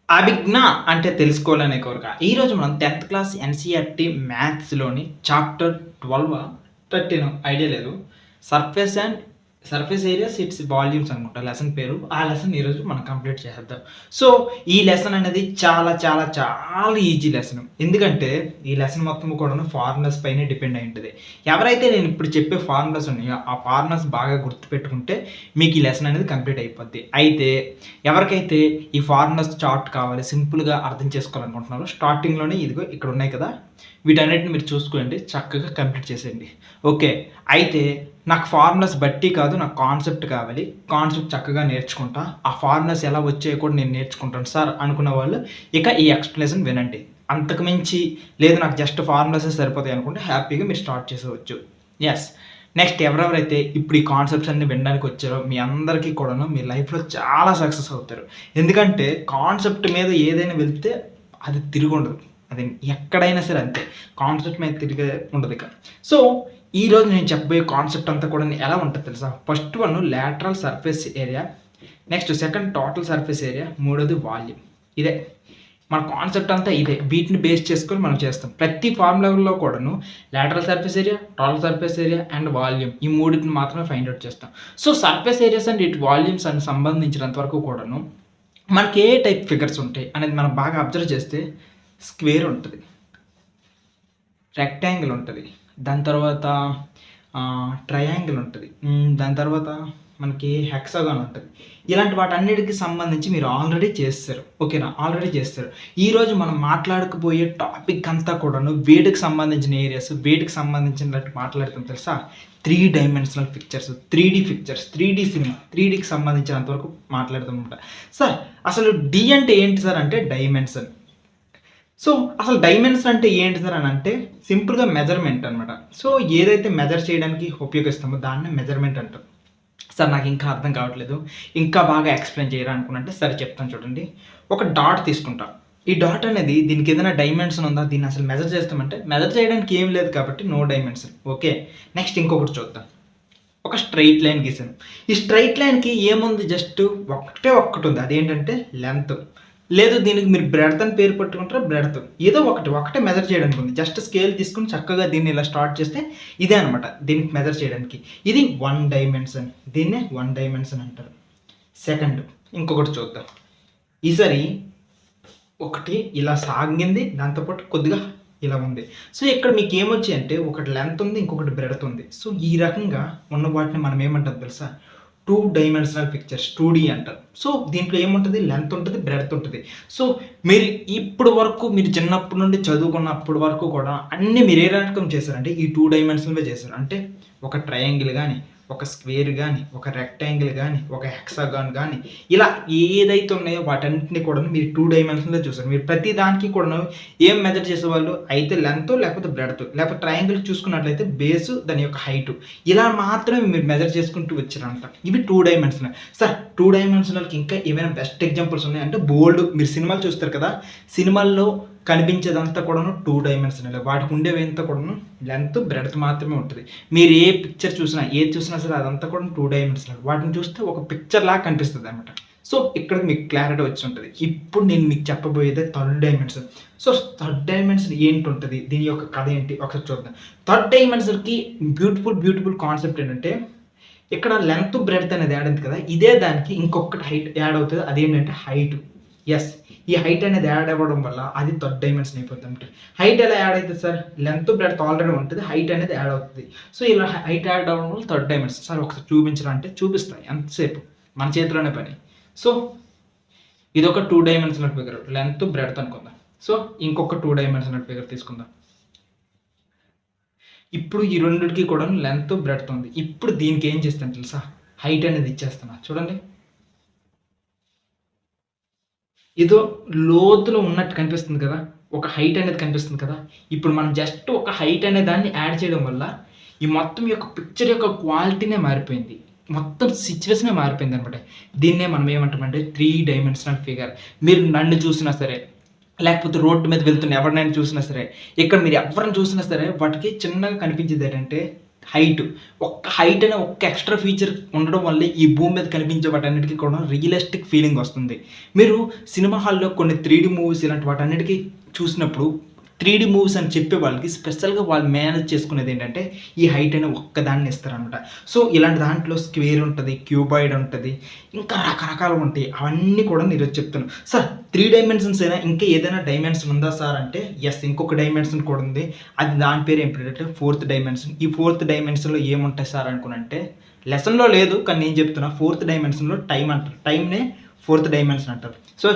అభిజ్ఞ అంటే తెలుసుకోవాలనే కోరిక. ఈరోజు మనం 10థ్ క్లాస్ ఎన్‌సీఈఆర్‌టీ మ్యాథ్స్‌లోని చాప్టర్ 12 13 ఐడియా లేదు. Surface and surface areas it's volumes అనుకుంటా లెసన్ పేరు. ఆ లెసన్ ఈరోజు మనం కంప్లీట్ చేసేద్దాం. సో, ఈ లెసన్ అనేది చాలా ఈజీ లెసన్. ఎందుకంటే ఈ లెసన్ మొత్తం కూడాను ఫార్ములాస్ పైనే డిపెండ్ అయి ఉంటది. ఎవరైతే నేను ఇప్పుడు చెప్పే ఫార్ములాస్ ఉన్నాయో, ఆ ఫార్ములాస్ బాగా గుర్తుపెట్టుకుంటే మీకు ఈ లెసన్ అనేది కంప్లీట్ అయిపోద్ది. అయితే ఎవరికైతే ఈ ఫార్ములాస్ చార్ట్ కావాలి, సింపుల్‌గా అర్థం చేసుకోవాలనుకుంటున్నారో స్టార్టింగ్‌లోనే ఇదిగో ఇక్కడ ఉన్నాయి కదా! వీటన్నిటిని మీరు చూసుకోండి. చక్కగా కంప్లీట్ చేసేయండి. ఓకే. అయితే నాకు ఫార్ములాస్ బట్టి కాదు, నాకు కాన్సెప్ట్ కావాలి. కాన్సెప్ట్ చక్కగా నేర్చుకుంటా. ఆ ఫార్ములాస్ ఎలా వచ్చాయో కూడా నేను నేర్చుకుంటాను సార్ అనుకున్న వాళ్ళు ఇక ఈ ఎక్స్‌ప్లనేషన్ వినండి. అంతకు మించి లేదు నాకు జస్ట్ ఫార్ములాసే సరిపోతాయి అనుకుంటే హ్యాపీగా మీరు స్టార్ట్ చేసేయొచ్చు. యెస్. నెక్స్ట్ ఎవరెవరైతే ఇప్పుడు ఈ కాన్సెప్ట్స్ అన్నీ వినడానికి వచ్చారో మీ అందరికీ కూడాను మీ లైఫ్‌లో చాలా సక్సెస్ అవుతారు. ఎందుకంటే కాన్సెప్ట్ మీద ఏదైనా వెళ్తే అది తిరుగుండదు. అది ఎక్కడైనా సరే అంతే. కాన్సెప్ట్ మీద తిరిగే ఉండదిక. సో, ఈరోజు నేను చెప్పబోయే కాన్సెప్ట్ అంతా కూడా ఎలా ఉంటది తెలుసా? First one lateral surface area. Next second total surface area. మూడోది వాల్యూమ్. ఇదే. మన కాన్సెప్ట్ అంతా ఇదే. వీటిని బేస్ చేసుకొని మనం చేస్తాం. ప్రతి ఫార్ములాలో కూడాను lateral surface area, total surface area and volume ఈ మూడిటిని మాత్రమే ఫైండ్ ఔట్ చేస్తాం. సో, సర్ఫేస్ ఏరియాస్ అండ్ ఇటు వాల్యూమ్స్ అని సంబంధించినంత వరకు కూడాను మనకి ఏ టైప్ ఫిగర్స్ ఉంటాయి అనేది మనం బాగా అబ్జర్వ్ చేస్తే స్క్వేర్ ఉంటది. రెక్టాంగిల్ ఉంటది. దాని తర్వాత ట్రయాంగిల్ ఉంటది. దాని తర్వాత మనకి హెక్సాగాన్ ఉంటది. ఇలాంటి వాటన్నిటికి సంబంధించి మీరు ఆల్రెడీ చేసేసారు. ఓకేనా? ఆల్రెడీ చేసేసారు. ఈరోజు మనం మాట్లాడకపోయే టాపిక్ అంతా కూడాను వీటికి సంబంధించిన ఏరియాస్, వీటికి సంబంధించినట్టు మాట్లాడుతాం తెలుసా? 3 డైమెన్షనల్ పిక్చర్స్, 3డీ పిక్చర్స్, 3డీ సినిమా, 3డీకి సంబంధించినంత వరకు మాట్లాడుతామన్నమాట. సార్ అసలు డి అంటే ఏంటి సార్ అంటే డైమెన్షన్. సో, అసలు డైమెన్షన్ అంటే ఏంటి సార్ అనంటే, సింపుల్‌గా మెజర్‌మెంట్ అనమాట. సో, ఏదైతే మెజర్ చేయడానికి ఉపయోగిస్తామో దాన్నే మెజర్‌మెంట్ అంటాం. సార్ నాకింకా అర్థం కావట్లేదు. ఇంకా బాగా ఎక్స్‌ప్లెయిన్ చేయరా అనుకునంటే, సరే చెప్తాను చూడండి. ఒక డాట్ తీసుకుంటా. ఈ డాట్ అనేది దీనికి ఏదైనా డైమెన్షన్ ఉందా? దీన్ని అసలు మెజర్ చేస్తామంటే, మెజర్ చేయడానికి ఏం లేదు కాబట్టి నో డైమెన్షన్. ఓకే. నెక్స్ట్ ఇంకొకటి చూద్దాం. ఒక స్ట్రెయిట్ లైన్ గీసాను. ఈ స్ట్రెయిట్ లైన్‌కి ఏముంది జస్ట్ ఒకటే ఒక్కటుంది. అదేంటంటే లెంత్. లేదు దీనికి మీరు బ్రెడ్త్ అని పేరు పెట్టుకుంటారా బ్రెడ్త్. ఏదో ఒకటే మెజర్ చేయడానికి ఉంది. జస్ట్ స్కేల్ తీసుకొని చక్కగా దీన్ని ఇలా స్టార్ట్ చేస్తే ఇదే అనమాట. దీనికి మెజర్ చేయడానికి. ఇది 1 డైమెన్షన్. దీన్నే 1 డైమెన్షన్ అంటారు. సెకండ్ ఇంకొకటి చూద్దాం. ఈసారి ఒకటి ఇలా సాగింది. దాంతో పాటు కొద్దిగా ఇలా ఉంది. సో, ఇక్కడ మీకేమొచ్చాయంటే ఒకటి లెంత్ ఉంది. ఇంకొకటి బ్రెడ్త్ ఉంది. సో, ఈ రకంగా ఉన్న వాటిని మనం ఏమంటాం తెలుసా? 2 డైమెన్షనల్ పిక్చర్స్ 2డీ అంటారు. సో, దీంట్లో ఏముంటది? లెంత్ ఉంటది. బ్రెడ్త్ ఉంటది. సో, మీరు ఇప్పుడు వరకు మీరు చిన్నప్పటి నుండి చదువుకున్నప్పటి వరకు కూడా అన్నీ మీరు ఏ రకం చేశారంటే ఈ 2 డైమెన్షనల్‌వే చేశారు. అంటే ఒక ట్రయాంగిల్ గాని, ఒక స్క్వేర్ గాని, ఒక రెక్టాంగిల్ గాని, ఒక హెక్సాగాన్ గాని ఇలా ఏదైతే ఉన్నాయో వాటన్నిటిని కూడాను మీరు 2 డైమెన్షన్‌లో చూసారు. మీరు ప్రతి దానికి కూడాను ఏం మెజర్ చేసేవాళ్ళు? అయితే లెంత్ లేకపోతే బ్రెడ్త్ లేకపోతే ట్రయాంగిల్ చూసుకున్నట్లయితే బేసు దాని యొక్క హైటు ఇలా మాత్రమే మీరు మెజర్ చేసుకుంటూ వచ్చారంట. ఇవి 2 డైమెన్షనల్. సార్ 2 డైమెన్షనల్‌కి ఇంకా ఏమైనా బెస్ట్ ఎగ్జాంపుల్స్ ఉన్నాయంటే బోలెడు మీరు సినిమాలు చూస్తారు కదా! సినిమాల్లో కనిపించేదంతా కూడాను 2 డైమెన్షనలే. వాటికి ఉండేవంతా కూడాను లెంత్, బ్రెడ్త్ మాత్రమే ఉంటది. మీరు ఏ పిక్చర్ చూసినా, ఏది చూసినా సరే అదంతా కూడా 2 డైమెన్షనల్. వాటిని చూస్తే ఒక పిక్చర్‌లాగా కనిపిస్తదనమాట. సో, ఇక్కడ మీకు క్లారిటీ వచ్చుంటది. ఇప్పుడు నేను మీకు చెప్పబోయేదే third dimension. So, third dimension ఏంటుంటది? దీని యొక్క కథ ఏంటి? ఒకసారి చూద్దాం. థర్డ్ డైమెన్షన్‌కి బ్యూటిఫుల్ కాన్సెప్ట్ ఏంటంటే ఇక్కడ లెంత్, బ్రెడ్త్ అనేది యాడ్ అయింది కదా! ఇదే దానికి ఇంకొకటి హైట్ యాడ్ అవుతది. అదేంటంటే హైట్. యెస్. ఈ హైట్ అనేది యాడ్ అవ్వడం వల్ల అది థర్డ్ డైమెన్షన్ అయిపోతుందంట. హైట్ ఎలా యాడ్ అయితది సార్? లెంత్, బ్రెడ్త్ ఆల్రెడీ ఉంటది. హైట్ అనేది యాడ్ అవుతది. సో, ఇలా హైట్ యాడ్ అవ్వడం వల్ల థర్డ్ డైమెన్షన్. సార్ ఒకసారి చూపించరా అంటే చూపిస్తా. ఎంతసేపు మన చేతిలోనే పని. సో, ఇదొక 2 డైమెన్షనల్ ఫిగర్. లెంత్, బ్రెడ్త్ అనుకుందాం. సో, ఇంకొక 2 డైమెన్షనల్ ఫిగర్ తీసుకుందాం. ఇప్పుడు ఈ రెండిటికి కూడా లెంత్, బ్రెడ్త్ ఉంది. ఇప్పుడు దీనికి ఏం చేస్తాను తెలుసా? హైట్ అనేది ఇచ్చేస్తున్నా. చూడండి. ఏదో లోతులో ఉన్నట్టు కనిపిస్తుంది కదా! ఒక హైట్ అనేది కనిపిస్తుంది కదా! ఇప్పుడు మనం జస్ట్ ఒక హైట్ అనే దాన్ని యాడ్ చేయడం వల్ల, ఈ మొత్తం యొక్క పిక్చర్ యొక్క క్వాలిటీనే మారిపోయింది. మొత్తం సిట్యుయేషనే మారిపోయిందనమాట. దీన్నే మనం ఏమంటామంటే 3 డైమెన్షనల్ ఫిగర్. మీరు నన్ను చూసినా సరే, లేకపోతే రోడ్డు మీద వెళ్తున్న ఎవరినైనా చూసినా సరే, ఇక్కడ మీరు ఎవ్వరిని చూసినా సరే వాటికి చిన్నగా కనిపించేదేంటంటే హైట్. ఒక్క హైట్ అనే ఒక్క ఎక్స్ట్రా ఫీచర్ ఉండడం వల్లే ఈ భూమి మీద కనిపించే వాటన్నిటికీ కూడా రియలిస్టిక్ ఫీలింగ్ వస్తుంది. మీరు సినిమా హాల్‌లో కొన్ని 3డీ మూవీస్ ఇలాంటి వాటన్నిటికి చూసినప్పుడు 3డీ మూవీస్ అని చెప్పే వాళ్ళకి స్పెషల్‌గా వాళ్ళు మేనేజ్ చేసుకునేది ఏంటంటే ఈ హైట్ అనే ఒక్కదాన్ని ఇస్తారనమాట. సో, ఇలాంటి దాంట్లో స్క్వేర్ ఉంటది, క్యూబాయిడ్ ఉంటది, ఇంకా రకరకాలుగా ఉంటాయి. అవన్నీ కూడా ఈరోజు చెప్తాను. సార్ 3 డైమెన్షన్స్ అయినా ఇంకా ఏదైనా డైమెన్షన్ ఉందా సార్ అంటే, యెస్, ఇంకొక డైమెన్షన్ కూడా ఉంది. అది దాని పేరు ఏంటంటే ఫోర్త్ డైమెన్షన్. ఈ ఫోర్త్ డైమెన్షన్‌లో ఏముంటాయి సార్ అనుకునంటే, లెసన్‌లో లేదు కానీ నేను చెప్తున్నా. ఫోర్త్ డైమెన్షన్‌లో టైమ్ అంటారు. టైమ్‌నే ఫోర్త్ డైమెన్షన్ అంటారు. సో,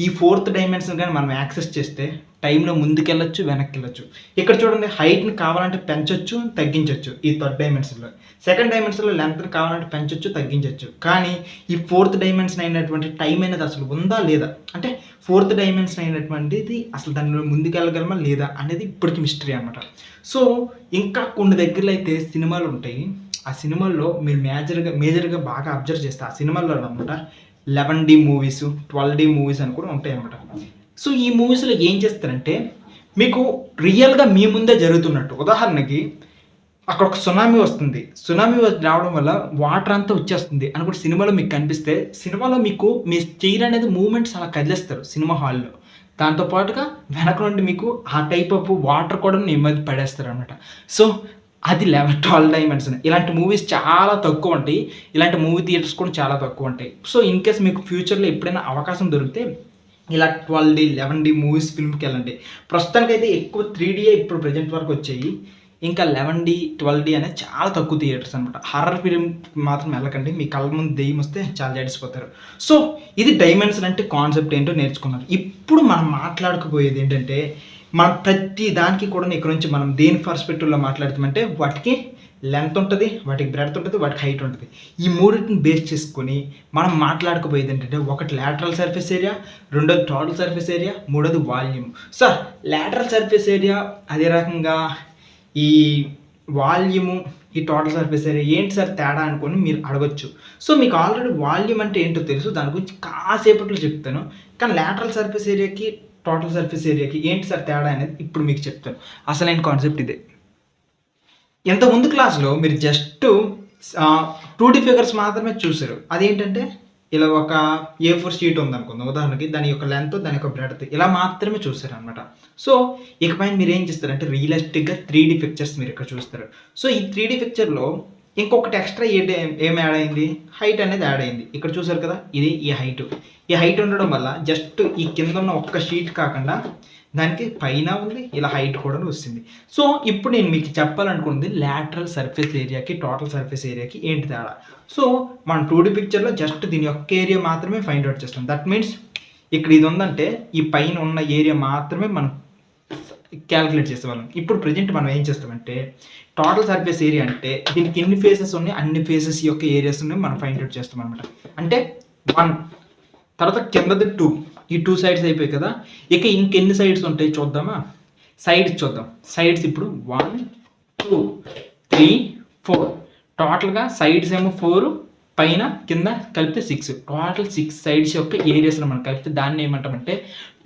ఈ ఫోర్త్ డైమెన్షన్ గాని మనం యాక్సెస్ చేస్తే టైమ్‌లో ముందుకెళ్ళొచ్చు, వెనక్కెళ్ళొచ్చు. ఇక్కడ చూడండి, హైట్‌ని కావాలంటే పెంచొచ్చు, తగ్గించొచ్చు ఈ థర్డ్ డైమెన్షన్‌లో. సెకండ్ డైమెన్షన్‌లో లెంగ్త్‌ని కావాలంటే పెంచొచ్చు, తగ్గించొచ్చు. కానీ ఈ ఫోర్త్ డైమెన్షన్ అయినటువంటి టైమ్ అనేది అసలు ఉందా లేదా? అంటే ఫోర్త్ డైమెన్షన్ అయినటువంటిది అసలు దానిలో ముందుకెళ్ళగలమా లేదా అనేది ఇప్పటికి మిస్టరీ అనమాట. సో, ఇంకా కొన్ని దగ్గరలో అయితే సినిమాలు ఉంటాయి. ఆ సినిమాల్లో మీరు మేజర్‌గా బాగా అబ్జర్వ్ చేస్తే ఆ సినిమాల్లో అనమాట 11డీ మూవీస్, 12డీ మూవీస్ అని కూడా ఉంటాయన్నమాట. సో, ఈ మూవీస్‌లో ఏం చేస్తారంటే మీకు రియల్‌గా మీ ముందే జరుగుతున్నట్టు. ఉదాహరణకి అక్కడ ఒక సునామీ వస్తుంది. సునామీ రావడం వల్ల వాటర్ అంతా వచ్చేస్తుంది అని కూడా సినిమాలో మీకు కనిపిస్తే, సినిమాలో మీకు మీ చైర్ అనేది మూవ్‌మెంట్స్ అలా కదిలిస్తారు సినిమా హాల్‌లో. దాంతో పాటుగా వెనక నుండి మీకు ఆ టైప్ ఆఫ్ వాటర్ కూడా మీ మీద పడేస్తారనమాట. సో, అది 12 డైమెన్షన్. ఇలాంటి మూవీస్ చాలా తక్కువుంటాయి. ఇలాంటి మూవీ థియేటర్స్ కూడా చాలా తక్కువుంటాయి. సో, ఇన్ కేస్ మీకు ఫ్యూచర్‌లో ఎప్పుడైనా అవకాశం దొరికితే ఇలా 12డీ, 11డీ మూవీస్ ఫిల్మ్‌కెళ్ళండి. ప్రస్తుతానికైతే ఎక్కువ 3డీయే ఇప్పుడు ప్రెజెంట్ వరకు వచ్చాయి. ఇంకా 11డీ, 12డీ అనేది చాలా తక్కువ థియేటర్స్ అనమాట. హారర్ ఫిల్మ్ మాత్రం వెళ్ళకండి. మీ కళ్ళ ముందు దెయ్యం వస్తే చాలా జడిసిపోతారు. సో, ఇది డైమెన్షన్ అంటే కాన్సెప్ట్ ఏంటో నేర్చుకున్నారు. ఇప్పుడు మనం మాట్లాడకపోయేది ఏంటంటే, మనం ప్రతి దానికి కూడా ఇక్కడ నుంచి మనం దేని పర్స్పెక్టివ్‌లో మాట్లాడుతామంటే వాటికి లెంత్ ఉంటది, వాటికి బ్రెడ్త్ ఉంటది, వాటికి హైట్ ఉంటది. ఈ మూడిటిని బేస్ చేసుకొని మనం మాట్లాడకపోయేది ఏంటంటే, ఒకటి లాటరల్ సర్ఫేస్ ఏరియా, రెండోది టోటల్ సర్ఫేస్ ఏరియా, మూడోది volume. Sir, lateral surface area అదే రకంగా ఈ వాల్యూము, ఈ టోటల్ సర్ఫేస్ ఏరియా ఏంటి సార్ తేడా అనుకోని మీరు అడగొచ్చు. సో, మీకు ఆల్రెడీ వాల్యూమ్ అంటే ఏంటో తెలుసు. దాని గురించి కాసేపట్లో చెప్తాను. కానీ లాటరల్ సర్ఫేస్ ఏరియాకి, టోటల్ సర్ఫేస్ ఏరియాకి ఏంటి సార్ తేడా అనేది ఇప్పుడు మీకు చెప్తాను. అసలైన కాన్సెప్ట్ ఇదే. ఇంతకుముందు క్లాస్‌లో మీరు జస్ట్ 2డీ ఫిగర్స్ మాత్రమే చూసారు. అదేంటంటే ఇలా ఒక ఏ4 షీట్ ఉందనుకుందాం ఉదాహరణకి. దాని యొక్క లెంత్, దాని యొక్క బ్రెడ్త్ ఇలా మాత్రమే చూసారనమాట. సో, ఇకపైన మీరేం చేస్తారంటే రియలిస్టిక్‌గా 3డీ పిక్చర్స్ మీరు ఇక్కడ చూస్తారు. సో, ఈ 3డీ పిక్చర్‌లో ఇంకొకటి ఎక్స్ట్రా ఏం యాడ్ అయింది? హైట్ అనేది యాడ్ అయింది. ఇక్కడ చూసారు కదా! ఇది ఈ హైట్. ఈ హైట్ ఉండడం వల్ల జస్ట్ ఈ కింద ఉన్న ఒక్క షీట్ కాకుండా దానికి పైన ఉంది, ఇలా హైట్ కూడా వస్తుంది. సో, ఇప్పుడు నేను మీకు చెప్పాలనుకుంది లాటరల్ సర్ఫేస్ ఏరియాకి, టోటల్ సర్ఫేస్ ఏరియాకి ఏంటి తేడా. సో, మనం 2డీ పిక్చర్‌లో జస్ట్ దీని యొక్క ఏరియా మాత్రమే ఫైండ్ అవుట్ చేస్తాం. దట్ మీన్స్ ఇక్కడ ఇది ఉందంటే ఈ పైన ఉన్న ఏరియా మాత్రమే మనం క్యాలిక్యులేట్ చేసేవాళ్ళం. ఇప్పుడు ప్రెజెంట్ మనం ఏం చేస్తామంటే టోటల్ సర్ఫేస్ ఏరియా అంటే దీనికి ఎన్ని ఫేసెస్ ఉన్నాయి, అన్ని ఫేసెస్ యొక్క ఏరియాస్‌ని మనం ఫైండ్ అవుట్ చేస్తాం అనమాట. అంటే 1 తర్వాత కిందది 2 ఈ 2 సైడ్స్ అయిపోయాయి కదా! ఇక ఇంకెన్ని సైడ్స్ ఉంటాయి చూద్దామా? సైడ్స్ చూద్దాం. సైడ్స్ ఇప్పుడు 1, 2, 3, 4 టోటల్‌గా సైడ్స్ ఏమో 4, పైన కింద కలిపితే 6. టోటల్ 6 సైడ్స్ యొక్క ఏరియాస్‌ని మనం కలిపితే దాన్ని ఏమంటామంటే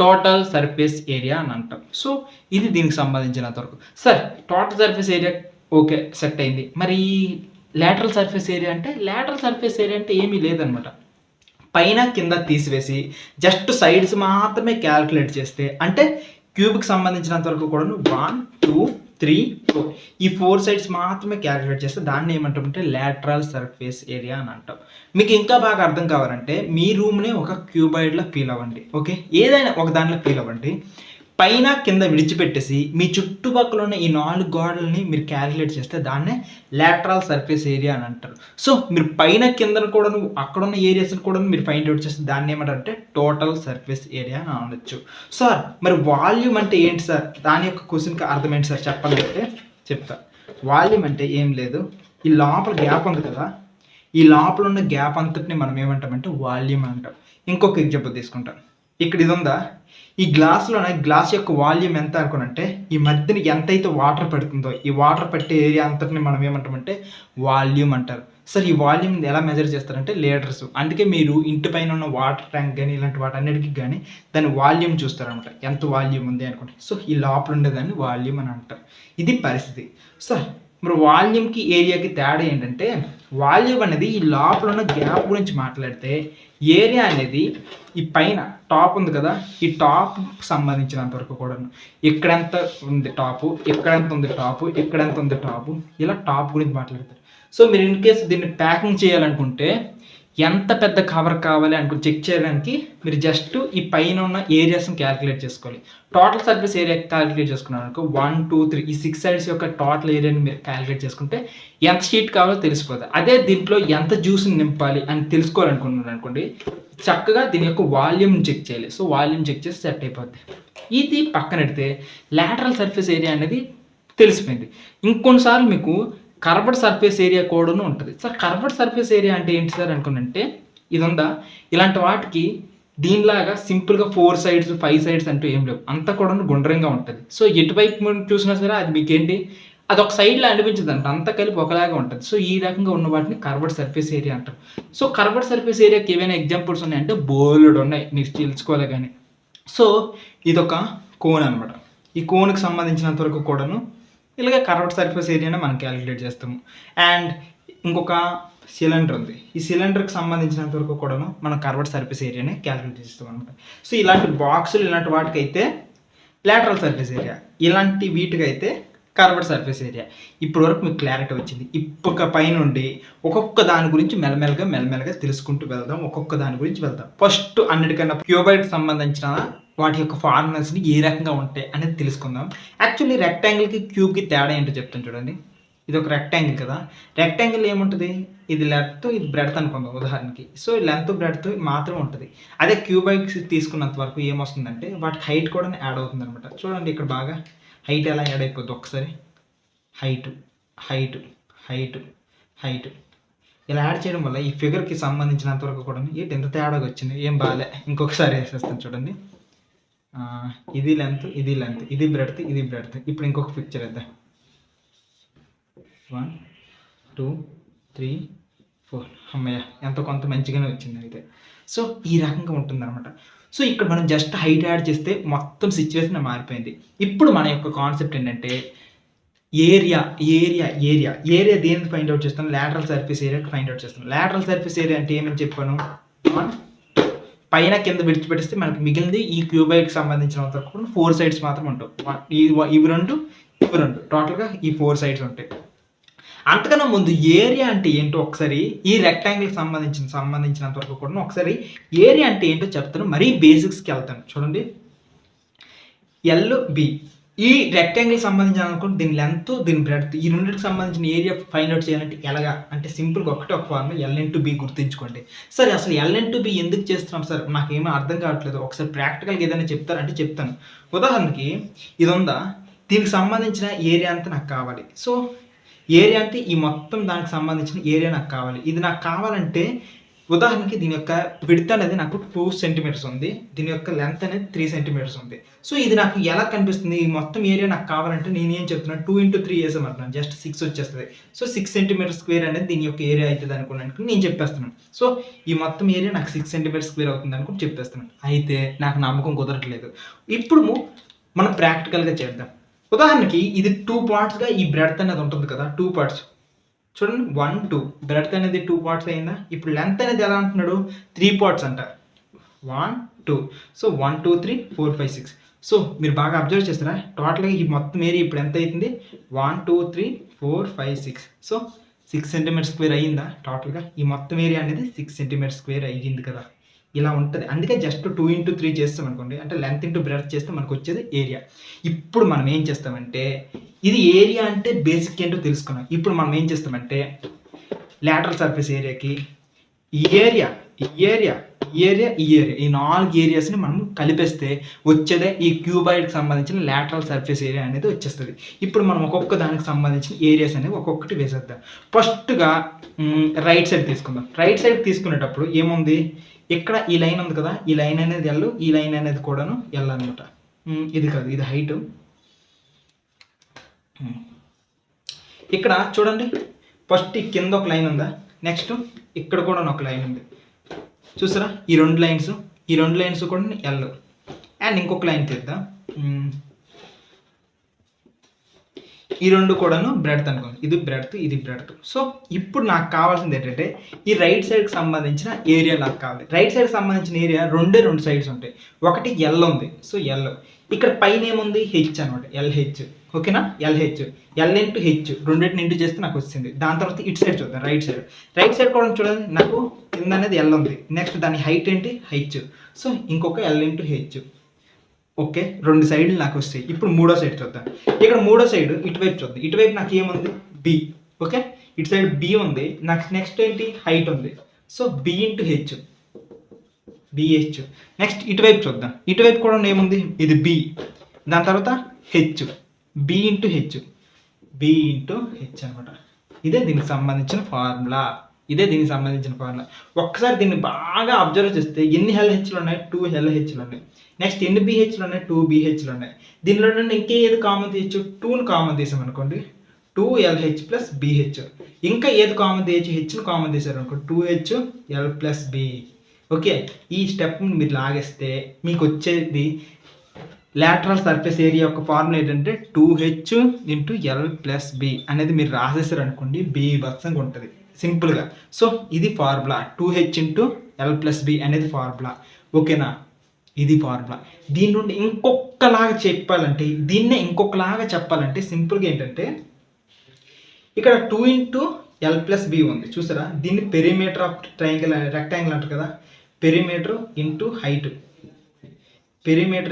టోటల్ సర్ఫేస్ ఏరియా అని అంటాం. సో, ఇది దీనికి సంబంధించినంత వరకు. Sir, total surface area okay, set అయింది. మరి లాటరల్ సర్ఫేస్ ఏరియా అంటే, లాటరల్ సర్ఫేస్ ఏరియా అంటే ఏమీ లేదనమాట. పైన కింద తీసివేసి జస్ట్ సైడ్స్ మాత్రమే క్యాలిక్యులేట్ చేస్తే అంటే క్యూబ్‌కి సంబంధించినంత వరకు కూడాను 1, 2, 3, 4 ఈ 4 సైడ్స్ మాత్రమే క్యాలిక్యులేట్ చేస్తే దాన్ని ఏమంటామంటే లాటరల్ సర్ఫేస్ ఏరియా అని అంటాం. మీకు ఇంకా బాగా అర్థం కావాలంటే మీ రూమ్‌ని ఒక క్యూబాయిడ్‌లా ఫీల్ అవ్వండి. ఓకే, ఏదైనా ఒక దాంట్లో ఫీల్ అవ్వండి. పైన కింద విడిచిపెట్టేసి మీ చుట్టుపక్కల ఉన్న ఈ 4 గోడల్ని మీరు క్యాలిక్యులేట్ చేస్తే దాన్నే లాటరల్ సర్ఫేస్ ఏరియా అని అంటారు. సో, మీరు పైన కిందను కూడాను అక్కడున్న ఏరియాస్‌ని కూడా మీరు ఫైండ్ అవుట్ చేస్తే దాన్ని ఏమంటారంటే టోటల్ సర్ఫేస్ ఏరియా అని అనొచ్చు. సార్, మరి వాల్యూమ్ అంటే ఏంటి సార్? దాని యొక్క క్వెషన్‌కి అర్థం ఏంటి సార్ చెప్పాలంటే చెప్తా. వాల్యూమ్ అంటే ఏం లేదు, ఈ లోపల గ్యాప్ ఉంది కదా! ఈ లోపల ఉన్న గ్యాప్ అంతటిని మనం ఏమంటామంటే వాల్యూమ్ అంటాం. ఇంకొక ఎగ్జాంపుల్ తీసుకుంటాం. ఇక్కడ ఇది ఉందా? ఈ గ్లాస్ యొక్క వాల్యూమ్ ఎంత అనుకోనంటే ఈ మధ్యన ఎంతైతే వాటర్ పడుతుందో ఈ వాటర్ పట్టే ఏరియా అంతటిని మనం ఏమంటామంటే వాల్యూమ్ అంటారు. సార్, ఈ వాల్యూమ్ ఎలా మెజర్ చేస్తారంటే లీటర్స్. అందుకే మీరు ఇంటి పైన ఉన్న వాటర్ ట్యాంక్ కానీ ఇలాంటి వాటన్నిటికి కానీ దాని వాల్యూమ్ చూస్తారనమాట. ఎంత వాల్యూమ్ ఉంది అనుకోండి. సో, ఈ లోపల ఉండేదాన్ని వాల్యూమ్ అని అంటారు. ఇది పరిస్థితి. సార్, మరి వాల్యూమ్కి ఏరియాకి తేడా ఏంటంటే వాల్యూమ్ అనేది ఈ లోపల ఉన్న గ్యాప్ గురించి మాట్లాడితే ఏరియా అనేది ఈ పైన టాప్ ఉంది కదా, ఈ టాప్ సంబంధించినంత వరకు కూడా ఎక్కడెంత ఉంది టాపు, ఎక్కడెంత ఉంది టాపు, ఎక్కడెంత ఉంది టాపు, ఇలా టాప్ గురించి మాట్లాడతారు. సో మీరు ఇన్ కేసు దీన్ని ప్యాకింగ్ చేయాలనుకుంటే ఎంత పెద్ద కవర్ కావాలి అనుకుని చెక్ చేయడానికి మీరు జస్ట్ ఈ పైన ఉన్న ఏరియాస్ని క్యాలిక్యులేట్ చేసుకోవాలి. టోటల్ సర్ఫేస్ ఏరియా క్యాలిక్యులేట్ చేసుకున్నాను అనుకో 1 2 3 ఈ 6 సైడ్స్ యొక్క టోటల్ ఏరియాని మీరు క్యాలిక్యులేట్ చేసుకుంటే ఎంత షీట్ కావాలో తెలిసిపోతుంది. అదే దీంట్లో ఎంత జ్యూస్ని నింపాలి అని తెలుసుకోవాలనుకున్నాను అనుకోండి, చక్కగా దీని యొక్క వాల్యూమ్ని చెక్ చేయాలి. సో వాల్యూమ్ చెక్ చేసి సెట్ అయిపోద్ది. ఇది పక్కన పెడితే లాటరల్ సర్ఫేస్ ఏరియా అనేది తెలిసిపోయింది. ఇంకొన్నిసార్లు మీకు కర్వ్డ్ సర్ఫేస్ ఏరియా కూడాను ఉంటుంది. సార్ కర్వ్డ్ సర్ఫేస్ ఏరియా అంటే ఏంటి సార్ అనుకున్నంటే ఇది ఉందా, ఇలాంటి వాటికి దీనిలాగా సింపుల్గా 4 సైడ్స్ 5 సైడ్స్ అంటూ ఏం లేవు, అంతా కూడా గుండ్రంగా ఉంటుంది. సో ఎటువైపు చూసినా సరే అది మీకేంటి అది ఒక సైడ్లో అనిపించదు అంట, అంతా కలిపి ఒకలాగా ఉంటుంది. సో ఈ రకంగా ఉన్న వాటిని కర్వ్డ్ సర్ఫేస్ ఏరియా అంటారు. సో కర్వ్డ్ సర్ఫేస్ ఏరియాకి ఏవైనా ఎగ్జాంపుల్స్ ఉన్నాయంటే బోల్డ్ ఉన్నాయి, మీకు తెలుసుకోవాలి కానీ. సో ఇదొక కోన్ అనమాట. ఈ కోన్కి సంబంధించినంత వరకు కూడాను ఇలాగే కర్వ్డ్ సర్ఫేస్ ఏరియాని మనం క్యాలిక్యులేట్ చేస్తాము. అండ్ ఇంకొక సిలిండర్ ఉంది, ఈ సిలిండర్కి సంబంధించినంత వరకు కూడాను మనం కర్వ్డ్ సర్ఫేస్ ఏరియాని క్యాలిక్యులేట్ చేస్తాం అనమాట. సో ఇలాంటి బాక్సులు ఇలాంటి వాటికైతే లాటరల్ సర్ఫేస్ ఏరియా, ఇలాంటి వీటికైతే కర్వ్డ్ సర్ఫేస్ ఏరియా. ఇప్పటి వరకు మీకు క్లారిటీ వచ్చింది. ఇప్పటి పైనుండి ఒక్కొక్క దాని గురించి మెల్లమెల్లగా తెలుసుకుంటూ వెళ్దాం, ఒక్కొక్క దాని గురించి వెళ్దాం. ఫస్ట్ అన్నిటికన్నా క్యూబాయిడ్కి సంబంధించిన వాటి యొక్క ఫార్ములాస్ని ఏ రకంగా ఉంటాయి అనేది తెలుసుకుందాం. యాక్చువల్లీ రెక్టాంగిల్కి క్యూబ్కి తేడా ఏంటో చెప్తాను చూడండి. ఇది ఒక రెక్టాంగిల్ కదా, రెక్టాంగిల్ ఏముంటుంది, ఇది లెంత్ ఇది బ్రెడ్త్ అనుకుందాం ఉదాహరణకి. సో లెంత్ బ్రెడ్త్ మాత్రం ఉంటుంది. అదే క్యూబాయిడ్స్ తీసుకున్నంత వరకు ఏమొస్తుందంటే వాటికి హైట్ కూడా యాడ్ అవుతుంది అనమాట. చూడండి ఇక్కడ బాగా హైట్ ఎలా యాడ్ అయిపోద్ది ఒకసారి, హైట్ హైట్ హైట్ హైట్ ఇలా యాడ్ చేయడం వల్ల ఈ ఫిగర్కి సంబంధించినంత వరకు కూడా ఏంటి ఎంత తేడాగా వచ్చింది, ఏం బాగాలే. ఇంకొకసారి వేసేస్తాను చూడండి. ఇది లెంత్ ఇది లెంత్, ఇది బ్రెడ్త్ ఇది బ్రెడ్త్. ఇప్పుడు ఇంకొక పిక్చర్ వేద్దాం. 1 2 3 4 అమ్మయ్య ఎంత కొంత మంచిగానే వచ్చింది అయితే. సో ఈ రకంగా ఉంటుంది అనమాట. సో ఇక్కడ మనం జస్ట్ హైట్ యాడ్ చేస్తే మొత్తం సిచ్యువేషన్ మారిపోయింది. ఇప్పుడు మన యొక్క కాన్సెప్ట్ ఏంటంటే ఏరియా ఏరియా ఏరియా ఏరియా దేనికి ఫైండ్ అవుట్ చేస్తాను, లాటరల్ సర్ఫేస్ ఏరియాకి ఫైండ్ అవుట్ చేస్తాను. లాటరల్ సర్ఫేస్ ఏరియా అంటే ఏమని చెప్పాను, పైన కింద విడిచిపెడిస్తే మనకి మిగిలింది ఈ క్యూబాయిడ్కి సంబంధించినంత వరకు 4 సైడ్స్ మాత్రం ఉంటాయి. ఇవి రెండు టోటల్గా ఈ 4 సైడ్స్ ఉంటాయి. అంతకన్నా ముందు ఏరియా అంటే ఏంటో ఒకసారి ఈ రెక్టాంగిల్కి సంబంధించినంత వరకు కూడా ఒకసారి ఏరియా అంటే ఏంటో చెప్తాను. మరీ బేసిక్స్కి వెళ్తాను చూడండి. LB ఈ రెక్టాంగిల్ సంబంధించిన అనుకోండి, దీని లెంత్ దీని బ్రెడ్త్ ఈ రెండింటికి సంబంధించిన ఏరియా ఫైండ్ అవుట్ చేయాలంటే ఎలాగా అంటే సింపుల్గా ఒక ఫార్ములా L/B గుర్తుంచుకోండి. సరే అసలు L/B ఎందుకు చేస్తున్నాం సార్, నాకేమీ అర్థం కావట్లేదు, ఒకసారి ప్రాక్టికల్గా ఏదైనా చెప్తారంటే చెప్తాను. ఉదాహరణకి ఇది ఉందా, దీనికి సంబంధించిన ఏరియా అంతా నాకు కావాలి. సో ఏరియా అంటే ఈ మొత్తం దానికి సంబంధించిన ఏరియా నాకు కావాలి. ఇది నాకు కావాలంటే ఉదాహరణకి దీని యొక్క విడ్త్ అనేది నాకు 2 సెంటీమీటర్స్ ఉంది, దీని యొక్క లెంత్ అనేది 3 సెంటీమీటర్స్ ఉంది. సో ఇది నాకు ఎలా కనిపిస్తుంది, ఈ మొత్తం ఏరియా నాకు కావాలంటే నేను ఏం చెప్తున్నాను 2 × 3 వేసామంటున్నాను, జస్ట్ 6 వచ్చేస్తుంది. సో 6 సెంటీమీటర్ స్క్వేర్ అనేది దీని యొక్క ఏరియా అవుతుంది అనుకున్నాను నేను చెప్పేస్తున్నాను. సో ఈ మొత్తం ఏరియా నాకు 6 సెంటీమీటర్ స్క్వేర్ అవుతుంది అనుకుని చెప్పేస్తున్నాను. అయితే నాకు నమ్మకం కుదరట్లేదు. ఇప్పుడు మనం ప్రాక్టికల్గా చేద్దాం. ఉదాహరణకి ఇది 2 పార్ట్స్గా ఈ బ్రెడ్త్ అనేది ఉంటుంది కదా, 2 పార్ట్స్ చూడండి 1 2 బ్రెడ్త్ అనేది 2 పార్ట్స్ అయిందా. ఇప్పుడు లెంత్ అనేది ఎలా అంటున్నాడు 3 పార్ట్స్ అంట, 1 2. సో 1 2 3 4 5 6. సో మీరు బాగా అబ్జర్వ్ చేస్తారా, టోటల్గా ఈ మొత్తం ఏరియా ఇప్పుడు ఎంత అవుతుంది 1 2 3 4 5 6. సో 6 సెంటీమీటర్ స్క్వేర్ అయ్యిందా, టోటల్గా ఈ మొత్తం ఏరియా అనేది 6 సెంటీమీటర్ స్క్వేర్ అయ్యింది కదా. ఇలా ఉంటుంది. అందుకే జస్ట్ 2 × 3 చేస్తాం అనుకోండి, అంటే లెంత్ ఇంటూ బ్రెడ్త్ చేస్తే మనకు వచ్చేది ఏరియా. ఇప్పుడు మనం ఏం చేస్తామంటే ఇది ఏరియా అంటే బేసిక్ ఏంటో తెలుసుకున్నాం. ఇప్పుడు మనం ఏం చేస్తామంటే లాటరల్ సర్ఫేస్ ఏరియాకి ఈ ఏరియా ఈ ఏరియా ఈ ఏరియా ఈ ఏరియా ఈ 4 ఏరియాస్ని మనం కలిపేస్తే వచ్చేదే ఈ క్యూబాయిడ్కి సంబంధించిన లాటరల్ సర్ఫేస్ ఏరియా అనేది వచ్చేస్తుంది. ఇప్పుడు మనం ఒక్కొక్క దానికి సంబంధించిన ఏరియాస్ అనేవి ఒక్కొక్కటి వేసేద్దాం. ఫస్ట్గా రైట్ సైడ్ తీసుకుందాం. రైట్ సైడ్ తీసుకునేటప్పుడు ఏముంది, ఇక్కడ ఈ లైన్ ఉంది కదా, ఈ లైన్ అనేది ఎల్, ఈ లైన్ అనేది కూడాను ఎల్ అనమాట. ఇది కాదు, ఇది హైట్. ఇక్కడ చూడండి ఫస్ట్ ఈ కింద ఒక లైన్ ఉందా, నెక్స్ట్ ఇక్కడ కూడా ఒక లైన్ ఉంది చూసారా, ఈ రెండు లైన్స్ కూడా ఎల్. అండ్ ఇంకొక లైన్ తీద్దాం. ఈ రెండు కూడాను బ్రెడ్త్ అనుకోండి. ఇది బ్రెడ్త్, ఇది బ్రెడ్త్. సో ఇప్పుడు నాకు కావాల్సింది ఏంటంటే ఈ రైట్ సైడ్కి సంబంధించిన ఏరియా నాకు కావాలి. రైట్ సైడ్కి సంబంధించిన ఏరియా రెండు సైడ్స్ ఉంటాయి. ఒకటి ఎల్ ఉంది. సో ఎల్ ఇక్కడ పైన ఏముంది హెచ్ అనమాట. ఎల్హెచ్. ఓకేనా? ఎల్హెచ్ ఎల్ ఇంటూ హెచ్ రెండింటిని ఇంటూ చేస్తే నాకు వచ్చింది. దాని తర్వాత ఇటు సైడ్ చూద్దాం. రైట్ సైడ్ కూడా చూడండి, నాకు కింద అనేది ఎల్ ఉంది. నెక్స్ట్ దాని హైట్ ఏంటి హెచ్. సో ఇంకొక ఎల్ ఇంటూ హెచ్. ఓకే, రెండు సైడ్లు నాకు వస్తాయి. ఇప్పుడు మూడో సైడ్ చూద్దాం. ఇక్కడ మూడో సైడ్ ఇటువైపు చూద్దాం. ఇటువైపు నాకు ఏముంది బి. ఓకే, ఇటు సైడ్ బి ఉంది. నాకు నెక్స్ట్ ఏంటి హైట్ ఉంది. So B into H, B H. Next ఇటువైపు చూద్దాం. ఇటువైపు కూడా ఏముంది ఇది బి. దాని తర్వాత H, B into H, B into H అనమాట. ఇదే దీనికి సంబంధించిన ఫార్ములా. ఒక్కసారి దీన్ని బాగా అబ్జర్వ్ చేస్తే ఎన్ని ఎల్హెచ్లు ఉన్నాయి? 2 ఎల్హెచ్లు ఉన్నాయి. నెక్స్ట్ ఎన్ని బిహెచ్లు ఉన్నాయి? 2 బిహెచ్లు ఉన్నాయి. దీనిలో నుండి ఇంకే ఏది కామన్ తీయచ్చు? 2ని కామన్ తీసాం అనుకోండి, 2 ఎల్హెచ్ ప్లస్ బిహెచ్. ఇంకా ఏది కామన్ తీయచ్చు? హెచ్ను కామన్ తీసారు అనుకో, 2హెచ్ ఎల్ ప్లస్ బి. ఓకే, ఈ స్టెప్ని మీరు లాగేస్తే మీకు వచ్చేది లాటరల్ సర్ఫేస్ ఏరియా యొక్క ఫార్ములా ఏంటంటే 2h into L plus B అనేది మీరు రాసేసారు అనుకోండి, బీభత్సంగా ఉంటుంది సింపుల్గా. సో ఇది formula, 2h into L plus B అనేది ఫార్ములా. ఓకేనా? ఇది ఫార్ములా. దీని నుండి ఇంకొకలాగా చెప్పాలంటే సింపుల్గా ఏంటంటే ఇక్కడ 2 ఇంటూ ఎల్ ప్లస్ బి ఉంది చూసారా? దీన్ని పెరిమీటర్ ఆఫ్ రెక్టాంగిల్ అంటారు కదా. పెరిమీటర్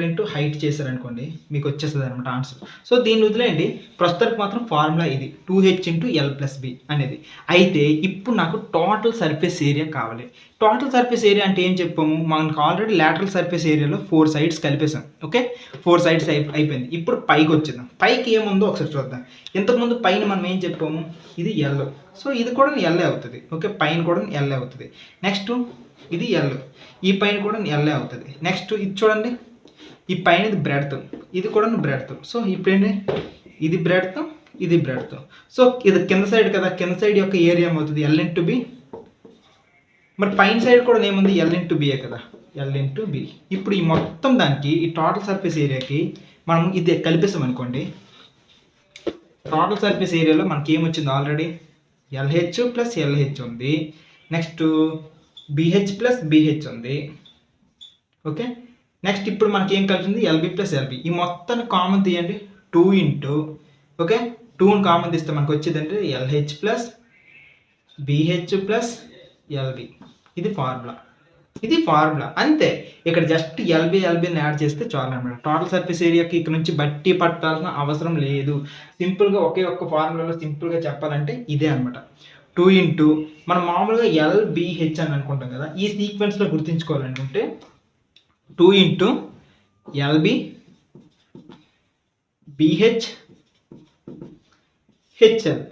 ఇంటూ హైట్ చేశారనుకోండి, మీకు వచ్చేస్తుంది అనమాట ఆన్సర్. సో దీన్ని వదిలేయండి, ప్రస్తుతానికి మాత్రం ఫార్ములా ఇది 2h into L plus B అనేది. అయితే ఇప్పుడు నాకు టోటల్ సర్ఫేస్ ఏరియా కావాలి. టోటల్ సర్ఫేస్ ఏరియా అంటే ఏం చెప్పాము? మనకు ఆల్రెడీ లాటరల్ సర్ఫేస్ ఏరియాలో 4 సైడ్స్ కలిపేసాం. ఓకే, 4 సైడ్స్ అయిపోయింది. ఇప్పుడు పైకి వచ్చేద్దాం. పైకి ఏముందో ఒకసారి చూద్దాం. ఇంతకుముందు పైన మనం ఏం చెప్పాము? ఇది ఎల్. సో ఇది కూడా ఎల్ఏ అవుతుంది. ఓకే, పైన కూడా ఎల్ఏ అవుతుంది. నెక్స్ట్ ఇది ఎల్, ఈ పైన కూడా ఎల్ఏ అవుతుంది. నెక్స్ట్ ఇది చూడండి, ఈ పైన ఇది బ్రెడ్త్, ఇది కూడా బ్రెడ్త్. సో ఇప్పుడు ఇది బ్రెడ్త్, ఇది బ్రెడ్త్. సో ఇది కింద సైడ్ కదా, కింద సైడ్ యొక్క ఏరియా ఏమవుతుంది? L into B. మరి పైన సైడ్ కూడా ఏముంది? ఎల్ ఇంటూ బిఏ కదా, ఎల్ ఇంటూ బి. ఇప్పుడు ఈ మొత్తం దానికి ఈ టోటల్ సర్ఫేస్ ఏరియాకి మనం ఇది కలిపేసాం అనుకోండి, టోటల్ సర్ఫేస్ ఏరియాలో మనకి ఏమొచ్చింది? ఆల్రెడీ ఎల్హెచ్ ప్లస్ ఎల్హెచ్ ఉంది. నెక్స్ట్ బిహెచ్ ప్లస్ బిహెచ్ ఉంది. ఓకే, నెక్స్ట్ ఇప్పుడు మనకి ఏం కలిసింది? LB plus LB. ఈ మొత్తాన్ని కామన్ తీయండి, 2 ఇంటూ ఓకే 2ని కామన్ తీస్తే మనకు వచ్చేది అంటే L H plus B H plus L B. ఇది ఫార్ములా అంతే. ఇక్కడ జస్ట్ ఎల్బిని యాడ్ చేస్తే చాలు అనమాట. టోటల్ సర్ఫేస్ ఏరియాకి ఇక్కడ నుంచి బట్టి పట్టాల్సిన అవసరం లేదు. సింపుల్గా ఒకే ఒక్క ఫార్ములాలో సింపుల్గా చెప్పాలంటే ఇదే అనమాట. 2 ఇంటూ మనం మామూలుగా ఎల్బిహెచ్ అని అనుకుంటాం కదా, ఈ సీక్వెన్స్లో గుర్తుంచుకోవాలనుకుంటే 2 ఇంటూ ఎల్బి బిహెచ్ హెచ్ఎల్.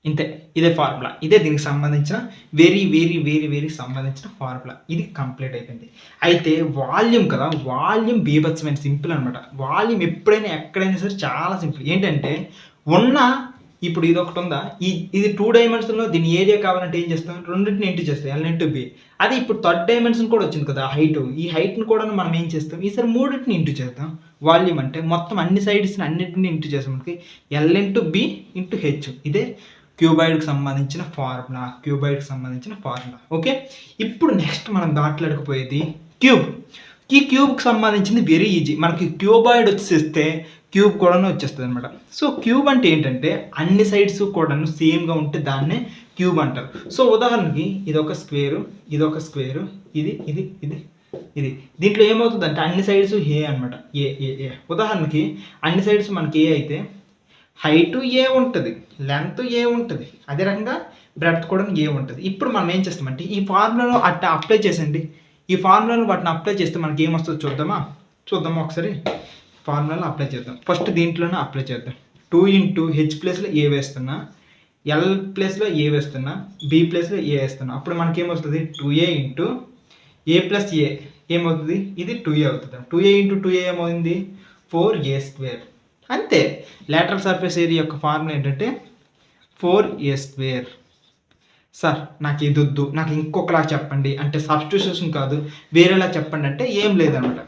ఇంతే, ఇదే ఫార్ములా. ఇదే దీనికి సంబంధించిన వెరీ సంబంధించిన ఫార్ములా. ఇది కంప్లీట్ అయిపోయింది. అయితే వాల్యూమ్ కదా, వాల్యూమ్ బీభత్సమైన సింపుల్ అనమాట. వాల్యూమ్ ఎప్పుడైనా ఎక్కడైనా సరే చాలా సింపుల్. ఏంటంటే ఇప్పుడు ఇది ఒకటి ఉందా, ఇది 2 డైమెన్షన్లో దీని ఏరియా కావాలంటే ఏం చేస్తాం? రెండింటిని ఇంటూ చేస్తాం, ఎల్ ఇంటూ బి. అది ఇప్పుడు 3rd డైమెన్షన్ కూడా వచ్చింది కదా హైట్. ఈ హైట్ని కూడా మనం ఏం చేస్తాం? ఈసారి మూడింటిని ఇంటూ చేద్దాం. వాల్యూమ్ అంటే మొత్తం అన్ని సైడ్స్ని అన్నింటిని ఇంటూ చేస్తాం. మనకి L into B into H. ఇదే క్యూబాయిడ్కి సంబంధించిన ఫార్ములా. ఓకే, ఇప్పుడు నెక్స్ట్ మనం మాట్లాడకపోయేది క్యూబ్. ఈ క్యూబ్కి సంబంధించింది వెరీ ఈజీ. మనకి క్యూబాయిడ్ వచ్చేస్తే క్యూబ్ కూడా వచ్చేస్తుంది అనమాట. సో క్యూబ్ అంటే ఏంటంటే అన్ని సైడ్స్ కూడా సేమ్గా ఉంటే దాన్నే క్యూబ్ అంటారు. సో ఉదాహరణకి ఇదొక స్క్వేరు, ఇది దీంట్లో ఏమవుతుంది అంటే అన్ని సైడ్స్ ఏ అనమాట. ఏ ఉదాహరణకి అన్ని సైడ్స్ మనకి ఏ అయితే హైట్ ఏ ఉంటుంది, లెంత్ ఏ ఉంటుంది, అదే రకంగా బ్రెడ్త్ కూడా ఏ ఉంటుంది. ఇప్పుడు మనం ఏం చేస్తామంటే ఈ ఫార్ములాలో అట్లా అప్లై చేసండి. ఈ ఫార్ములాలో వాటిని అప్లై చేస్తే మనకి ఏమొస్తుందో చూద్దామా ఒకసారి. ఫార్ములాలో అప్లై చేద్దాం. ఫస్ట్ దీంట్లోనే అప్లై చేద్దాం. 2 ఇంటూ హెచ్ ప్లేస్లో ఏ వేస్తున్నా, ఎల్ ప్లేస్లో ఏ వేస్తున్నా, బి ప్లేస్లో ఏ వేస్తున్నా. అప్పుడు మనకి ఏమొస్తుంది? 2a ఇంటూ ఏ ప్లస్ ఏ ఏమవుతుంది? ఇది 2a అవుతుంది. 2a ఇంటూ 2a ఏమవుతుంది? 4a². అంతే. లాటరల్ సర్ఫేస్ ఏరియా యొక్క ఫార్ములా ఏంటంటే 4a². సార్ నాకు ఇది వద్దు, నాకు ఇంకొకలా చెప్పండి అంటే సబ్స్టిట్యూషన్ కాదు వేరేలా చెప్పండి అంటే ఏం లేదనమాట.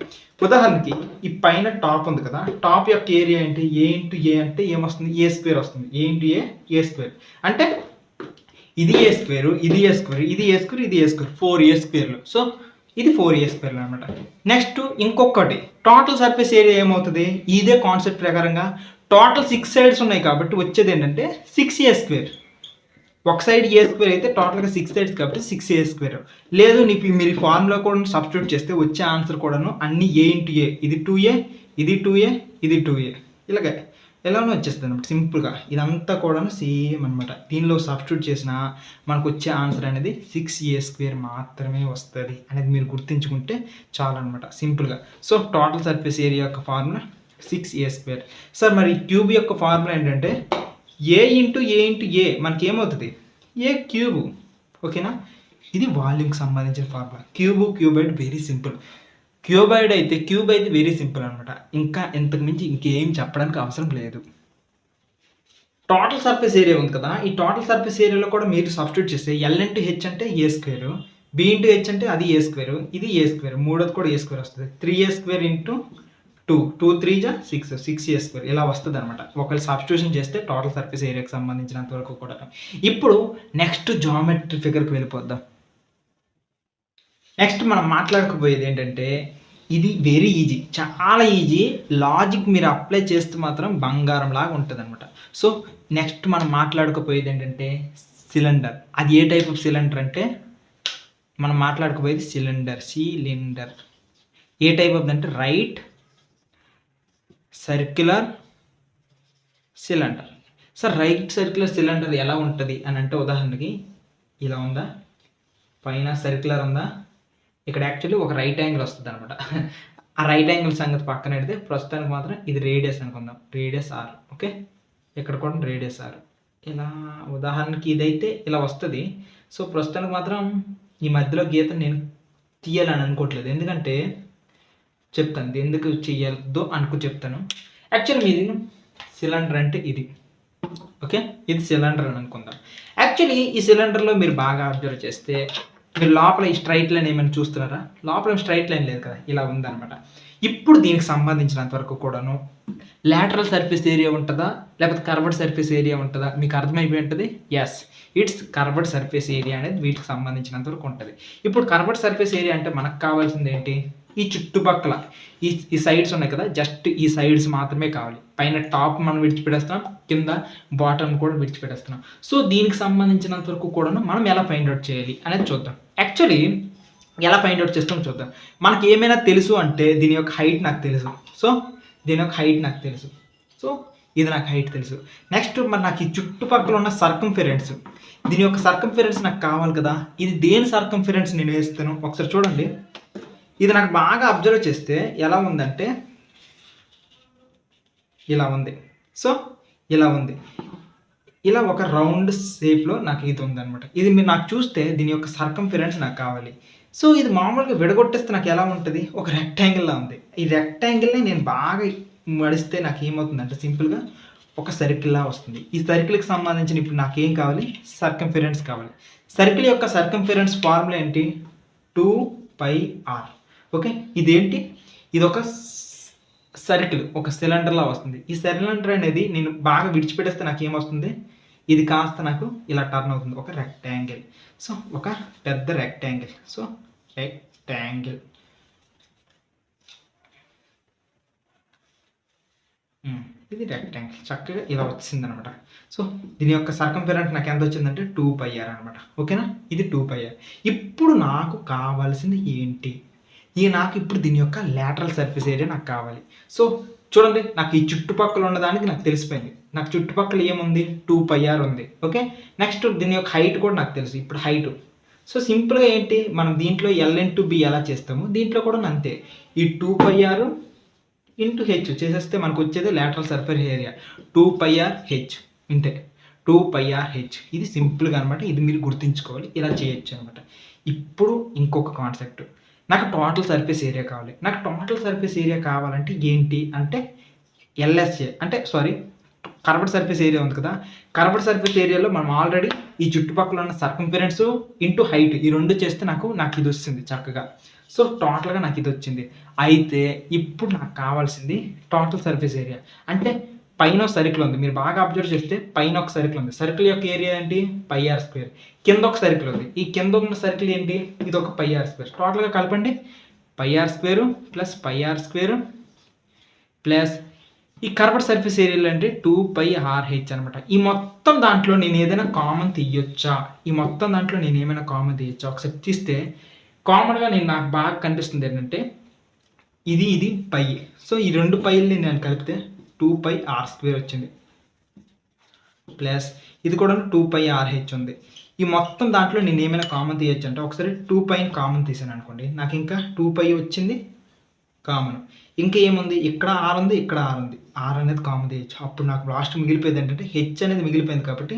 ఉదాహరణకి ఈ పైన టాప్ ఉంది కదా, టాప్ యొక్క ఏరియా ఏంటి, ఏ ఇంటూ ఏ అంటే ఏమొస్తుంది, ఏ స్క్వేర్ వస్తుంది. ఏ ఇంటూ ఏ స్క్వేర్ అంటే ఇది ఏ స్క్వేర్, ఇది ఏ స్క్వేర్, ఇది ఏ స్క్వేర్, ఇది ఏ స్క్వేర్, 4 ఏ స్క్వేర్లు. సో ఇది 4 ఏ స్క్వేర్లు అనమాట. నెక్స్ట్ ఇంకొకటి టోటల్ సర్ఫేస్ ఏరియా ఏమవుతుంది, ఇదే కాన్సెప్ట్ ప్రకారంగా టోటల్ 6 సైడ్స్ ఉన్నాయి కాబట్టి వచ్చేది ఏంటంటే 6 ఏ స్క్వేర్. ఒక సైడ్ ఏ స్క్వేర్ అయితే టోటల్గా 6 సైడ్స్ కాబట్టి 6 ఏ స్క్వేర్. లేదు మీరు ఫార్ములా కూడా సబ్స్టిట్యూట్ చేస్తే వచ్చే ఆన్సర్ కూడాను అన్ని ఏ ఇంటూ ఏ, ఇది 2A, ఇది 2A, ఇది 2A, ఇలాగే ఎలానో వచ్చేస్తుంది అనమాట సింపుల్గా. ఇదంతా కూడా సేమ్ అనమాట. దీనిలో సబ్స్టిట్యూట్ చేసిన మనకు వచ్చే ఆన్సర్ అనేది 6A స్క్వేర్ మాత్రమే వస్తుంది అనేది మీరు గుర్తుంచుకుంటే చాలు అనమాట సింపుల్గా. సో టోటల్ సర్ఫేస్ ఏరియా యొక్క ఫార్ములా 6A స్క్వేర్. సార్ మరి క్యూబ్ యొక్క ఫార్ములా ఏంటంటే ఏ ఇంటూ ఏ మనకి ఏమవుతుంది, ఏ క్యూబ్. ఓకేనా, ఇది వాల్యూమ్కి సంబంధించిన formula. Cuboid very simple. Cube అయితే వెరీ సింపుల్ అనమాట. ఇంకా ఇంతకు మించి ఇంకేం చెప్పడానికి అవసరం లేదు. టోటల్ సర్ఫేస్ ఏరియా ఉంది కదా, ఈ టోటల్ సర్ఫేస్ ఏరియాలో కూడా మీరు సబ్స్టిట్యూట్ చేస్తే ఎల్ ఇంటూ హెచ్ అంటే ఏ స్క్వేర్, బి ఇంటూ హెచ్ అంటే అది ఏ స్క్వేర్, ఇది ఏ స్క్వేర్, మూడోది కూడా ఏ స్క్వేర్ వస్తుంది. 3A స్క్వేర్ ఇంటూ 2 3 జా 6 ఏ స్క్వేర్ ఇలా వస్తుంది అనమాట. ఒకవేళ సబ్స్టిట్యూషన్ చేస్తే టోటల్ సర్ఫేస్ ఏరియాకి సంబంధించినంత వరకు కూడా. ఇప్పుడు నెక్స్ట్ జామెట్రీ ఫిగర్కి వెళ్ళిపోద్దాం. నెక్స్ట్ మనం మాట్లాడకపోయేది ఏంటంటే ఇది వెరీ ఈజీ, చాలా ఈజీ. లాజిక్ మీరు అప్లై చేస్తే మాత్రం బంగారం లాగా ఉంటుంది అనమాట. సో నెక్స్ట్ మనం మాట్లాడకపోయేది ఏంటంటే సిలిండర్. అది ఏ టైప్ ఆఫ్ సిలిండర్ అంటే మనం మాట్లాడకపోయేది సిలిండర్. ఏ టైప్ ఆఫ్ అంటే right circular cylinder. Sir right circular cylinder ఎలా ఉంటుంది అని అంటే ఉదాహరణకి ఇలా ఉందా, పైన సర్క్యులర్ ఉందా, ఇక్కడ యాక్చువల్లీ ఒక రైట్ యాంగిల్ వస్తుంది అనమాట. ఆ రైట్ యాంగిల్ సంగతి పక్కన పెడితే ప్రస్తుతానికి మాత్రం ఇది రేడియస్ అనుకుందాం, రేడియస్ ఆర్. ఓకే, ఇక్కడ కూడా రేడియస్ ఆర్. ఇలా ఉదాహరణకి ఇదైతే ఇలా వస్తుంది. సో ప్రస్తుతానికి మాత్రం ఈ మధ్యలో గీత నేను తీయాలని అనుకోవట్లేదు, ఎందుకంటే చెప్తాను ఎందుకు చెయ్యొద్దో చెప్తాను. యాక్చువల్లీ మీది సిలిండర్ అంటే ఇది. ఓకే, ఇది సిలిండర్ అని అనుకుందాం. యాక్చువల్లీ ఈ సిలిండర్లో మీరు బాగా అబ్జర్వ్ చేస్తే మీరు లోపల ఈ స్ట్రైట్ లైన్ ఏమైనా చూస్తున్నారా, లోపల స్ట్రైట్ లైన్ లేదు కదా, ఇలా ఉందన్నమాట. ఇప్పుడు దీనికి సంబంధించినంత వరకు కూడాను లాటరల్ సర్ఫేస్ ఏరియా ఉంటుందా లేకపోతే కర్వ్డ్ సర్ఫేస్ ఏరియా ఉంటుందా మీకు అర్థమైపోయి ఉంటుంది. Yes, it's curved surface area అనేది వీటికి సంబంధించినంత వరకు ఉంటుంది. ఇప్పుడు కర్వ్డ్ సర్ఫేస్ ఏరియా అంటే మనకు కావాల్సింది ఏంటి, ఈ చుట్టుపక్కల ఈ సైడ్స్ ఉన్నాయి కదా, జస్ట్ ఈ సైడ్స్ మాత్రమే కావాలి. పైన టాప్ మనం విడిచిపెట్టేస్తున్నాం, కింద బాటమ్ కూడా విడిచిపెట్టేస్తున్నాం. సో దీనికి సంబంధించినంత వరకు కూడా మనం ఎలా ఫైండ్ అవుట్ చేయాలి అనేది చూద్దాం. యాక్చువల్లీ ఎలా ఫైండ్ అవుట్ చేస్తామో చూద్దాం. మనకి ఏమైనా తెలుసు అంటే దీని యొక్క హైట్ నాకు తెలుసు. సో దీని యొక్క హైట్ నాకు తెలుసు. సో ఇది నాకు హైట్ తెలుసు. నెక్స్ట్ మరి నాకు ఈ చుట్టుపక్కల ఉన్న సర్కంఫరెన్స్, దీని యొక్క సర్కంఫరెన్స్ నాకు కావాలి కదా. ఇది దేని సర్కంఫరెన్స్ నేను వేస్తాను ఒకసారి చూడండి. ఇది నాకు బాగా అబ్జర్వ్ చేస్తే ఎలా ఉందంటే ఇలా ఉంది. సో ఇలా ఉంది, ఇలా ఒక రౌండ్ షేప్లో నాకు ఇది ఉందన్నమాట. ఇది మీరు నాకు చూస్తే దీని యొక్క సర్కంఫరెన్స్ నాకు కావాలి. సో ఇది మామూలుగా విడగొట్టేస్తే నాకు ఎలా ఉంటుంది, ఒక రెక్టాంగిల్లా ఉంది. ఈ రెక్టాంగిల్ని నేను బాగా మడిస్తే నాకు ఏమవుతుందంటే సింపుల్గా ఒక సర్కిల్లా వస్తుంది. ఈ సర్కిల్కి సంబంధించిన ఇప్పుడు నాకేం కావాలి, సర్కంఫరెన్స్ కావాలి. సర్కిల్ యొక్క సర్కంఫరెన్స్ ఫార్ములా ఏంటి, 2πr. ఓకే, ఇదేంటి, ఇది ఒక సర్కిల్, ఒక సిలిండర్లా వస్తుంది. ఈ సిలిండర్ అనేది నేను బాగా విడిచిపెట్టేస్తే నాకు ఏమొస్తుంది, ఇది కాస్త నాకు ఇలా టర్న్ అవుతుంది, ఒక రెక్టాంగిల్. సో ఒక పెద్ద రెక్టాంగిల్. సో రెక్టాంగిల్ ఇది రెక్టాంగిల్ చక్కగా ఇలా వచ్చింది అనమాట. సో దీని యొక్క సర్కంఫరెన్స్ నాకు ఎంత వచ్చిందంటే 2πr అనమాట. ఓకేనా, ఇది 2πr. ఇప్పుడు నాకు కావాల్సింది ఏంటి, నాకు ఇప్పుడు దీని యొక్క లాటరల్ సర్ఫేస్ ఏరియా నాకు కావాలి. సో చూడండి, నాకు ఈ చుట్టుపక్కల ఉన్నదానికి నాకు తెలిసిపోయింది. నాకు చుట్టుపక్కల ఏముంది, 2πr ఉంది. ఓకే, నెక్స్ట్ దీని యొక్క హైట్ కూడా నాకు తెలుసు. ఇప్పుడు హైట్, సో సింపుల్గా ఏంటి, మనం దీంట్లో L/B ఎలా చేస్తామో దీంట్లో కూడా అంతే. ఈ 2πr ఇంటూ హెచ్ చేసేస్తే మనకు వచ్చేది లాటరల్ సర్ఫేస్ ఏరియా 2πr/h. ఇంతే, 2πr/h. ఇది సింపుల్గా అనమాట. ఇది మీరు గుర్తుంచుకోవాలి, ఇలా చేయొచ్చు అనమాట. ఇప్పుడు ఇంకొక కాన్సెప్ట్, నాకు టోటల్ సర్ఫేస్ ఏరియా కావాలి. నాకు టోటల్ సర్ఫేస్ ఏరియా కావాలంటే ఏంటి అంటే LSA అంటే కర్వ్డ్ సర్ఫేస్ ఏరియా ఉంది కదా, కర్వ్డ్ సర్ఫేస్ ఏరియాలో మనం ఆల్రెడీ ఈ చుట్టుపక్కల ఉన్న సర్కంఫరెన్స్ ఇంటూ హైట్ ఈ 2 చేస్తే నాకు ఇది వస్తుంది చక్కగా. సో టోటల్‌గా నాకు ఇది వచ్చింది. అయితే ఇప్పుడు నాకు కావాల్సింది టోటల్ సర్ఫేస్ ఏరియా. అంటే పైన ఒక సర్కిల్ ఉంది. మీరు బాగా అబ్జర్వ్ చేస్తే పైన ఒక సర్కిల్ ఉంది. సర్కిల్ యొక్క ఏరియా ఏంటి? పై ఆర్ స్క్వేర్. కింద ఒక సర్కిల్ ఉంది. ఈ కింద ఉన్న సర్కిల్ ఏంటి? ఇది ఒక పై ఆర్ స్క్వేర్. టోటల్‌గా కలపండి. Pi R square plus pi R square plus ఈ కర్వ్డ్ సర్ఫేస్ ఏరియాలో అంటే 2πRh అనమాట. ఈ మొత్తం దాంట్లో నేను ఏదైనా కామన్ తీయొచ్చా? ఈ మొత్తం దాంట్లో నేను ఏమైనా కామన్ తీయొచ్చా? ఒకసారి తీస్తే కామన్‌గా నాకు బాగా కనిపిస్తుంది ఏంటంటే ఇది పై. సో ఈ 2 పైల్ని నేను కలిపితే 2πr² వచ్చింది. ప్లస్ ఇది కూడా 2πRh ఉంది. ఈ మొత్తం దాంట్లో నేను ఏమైనా కామన్ తీయొచ్చు అంటే ఒకసారి 2πని కామన్ తీసాను అనుకోండి, నాకు ఇంకా 2π వచ్చింది కామన్. ఇంకా ఏముంది? ఇక్కడ ఆర్ ఉంది, ఇక్కడ ఆర్ ఉంది. ఆర్ అనేది కామన్ తీయచ్చు. అప్పుడు నాకు లాస్ట్ మిగిలిపోయేది ఏంటంటే హెచ్ అనేది మిగిలిపోయింది కాబట్టి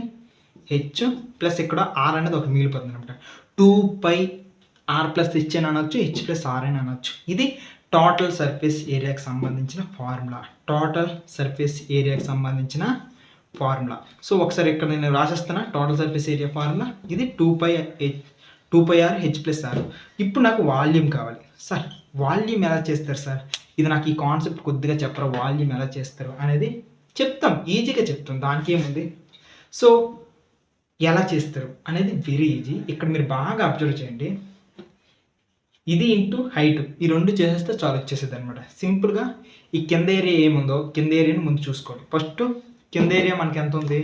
హెచ్ ప్లస్ ఇక్కడ ఆర్ అనేది ఒకటి మిగిలిపోతుంది అనమాట. 2πr ప్లస్ హెచ్ అని అనొచ్చు, హెచ్ ప్లస్ ఆర్ అని అనొచ్చు. ఇది టోటల్ సర్ఫేస్ ఏరియాకి సంబంధించిన ఫార్ములా. టోటల్ సర్ఫేస్ ఏరియాకి సంబంధించిన ఫార్ములా. సో ఒకసారి ఇక్కడ నేను రాసేస్తున్నా టోటల్ సర్ఫేస్ ఏరియా ఫార్ములా. ఇది 2πr హెచ్ ప్లస్ ఆర్. ఇప్పుడు నాకు వాల్యూమ్ కావాలి. సార్ వాల్యూమ్ ఎలా చేస్తారు సార్? ఇది నాకు ఈ కాన్సెప్ట్ కొద్దిగా చెప్పరా, వాల్యూమ్ ఎలా చేస్తారు అనేది చెప్తాం, ఈజీగా చెప్తాం, దానికి ఏముంది. సో ఎలా చేస్తారు అనేది వెరీ ఈజీ. ఇక్కడ మీరు బాగా అబ్జర్వ్ చేయండి. ఇది ఇంటూ హైట్ ఈ 2 చేసేస్తే చాలు వచ్చేసేది అనమాట. సింపుల్గా ఈ కింద ఏరియా ఏముందో కింద ఏరియాని ముందు చూసుకోండి. ఫస్ట్ కింద ఏరియా మనకి ఎంత ఉంది?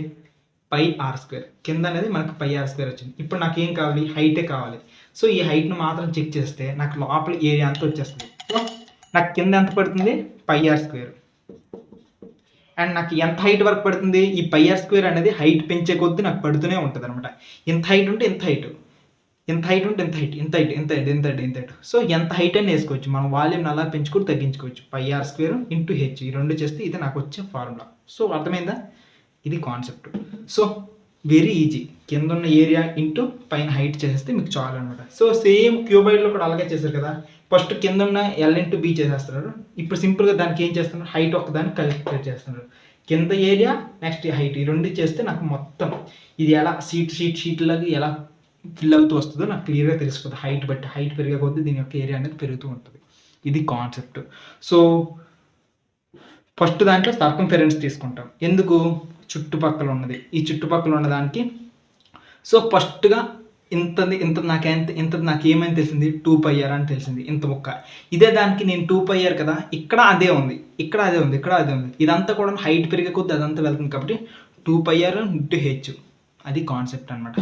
πr². కింద అనేది మనకి πr² వచ్చింది. ఇప్పుడు నాకు ఏం కావాలి? హైటే కావాలి. సో ఈ హైట్ను మాత్రం చెక్ చేస్తే నాకు లోపల ఏరియా అంతా వచ్చేస్తుంది. సో నాకు కింద ఎంత పడుతుంది? πr². అండ్ నాకు ఎంత హైట్ వరకు పడుతుంది? ఈ πr² అనేది హైట్ పెంచే కొద్దీ నాకు పడుతూనే ఉంటుంది అనమాట. ఇంత హైట్ ఉంటే ఇంత హైట్, ఇంత హైట్ ఉంటే ఇంత హైట్, ఇంత హైట్, ఇంత హైట్, ఇంత హైట్, ఇంత హైట్. సో ఎంత హైట్ అని వేసుకోవచ్చు మనం. వాల్యూమ్ని అలా పెంచుకొని తగ్గించుకోవచ్చు. πr² ఇంటూ హెచ్ ఈ 2 చేస్తే ఇది నాకు వచ్చే ఫార్ములా. సో అర్థమైందా? ఇది కాన్సెప్ట్. So very easy. కింద ఉన్న ఏరియా ఇంటూ పైన హైట్ చేసేస్తే మీకు చాలు అనమాట. సో సేమ్ క్యూబాయిడ్లో కూడా అలాగే చేశారు కదా. ఫస్ట్ కింద ఉన్న ఎల్ ఇంటూ బి చేసేస్తున్నారు. ఇప్పుడు సింపుల్గా దానికి ఏం చేస్తున్నారు? హైట్ ఒక్కదాన్ని క్యాలిక్యులేట్ చేస్తున్నారు. కింద ఏరియా నెక్స్ట్ హైట్ ఈ 2 చేస్తే నాకు మొత్తం ఇది ఎలా షీట్ లాగా ఎలా ఫిల్ అవుతూ వస్తుందో నాకు క్లియర్గా తెలిసిపోతుంది. హైట్ బట్టి హైట్ పెరిగే కొద్దీ దీని యొక్క ఏరియా అనేది పెరుగుతూ ఉంటుంది. ఇది కాన్సెప్ట్. సో ఫస్ట్ దాంట్లో సర్కంఫరెన్స్ తీసుకుంటాం. ఎందుకు? చుట్టుపక్కల ఉన్నది. ఈ చుట్టుపక్కల ఉన్నదానికి సో ఫస్ట్గా ఇంత నాకేమైనా తెలిసింది? 2πr అని తెలిసింది. ఇంత ముక్క. ఇదే దానికి నేను 2πr కదా, ఇక్కడ అదే ఉంది, ఇక్కడ అదే ఉంది, ఇక్కడ అదే ఉంది. ఇదంతా కూడా హైట్ పెరిగే కొద్దీ అదంతా వెళ్తుంది కాబట్టి 2πr ఇంటూ హెచ్. అది కాన్సెప్ట్ అనమాట.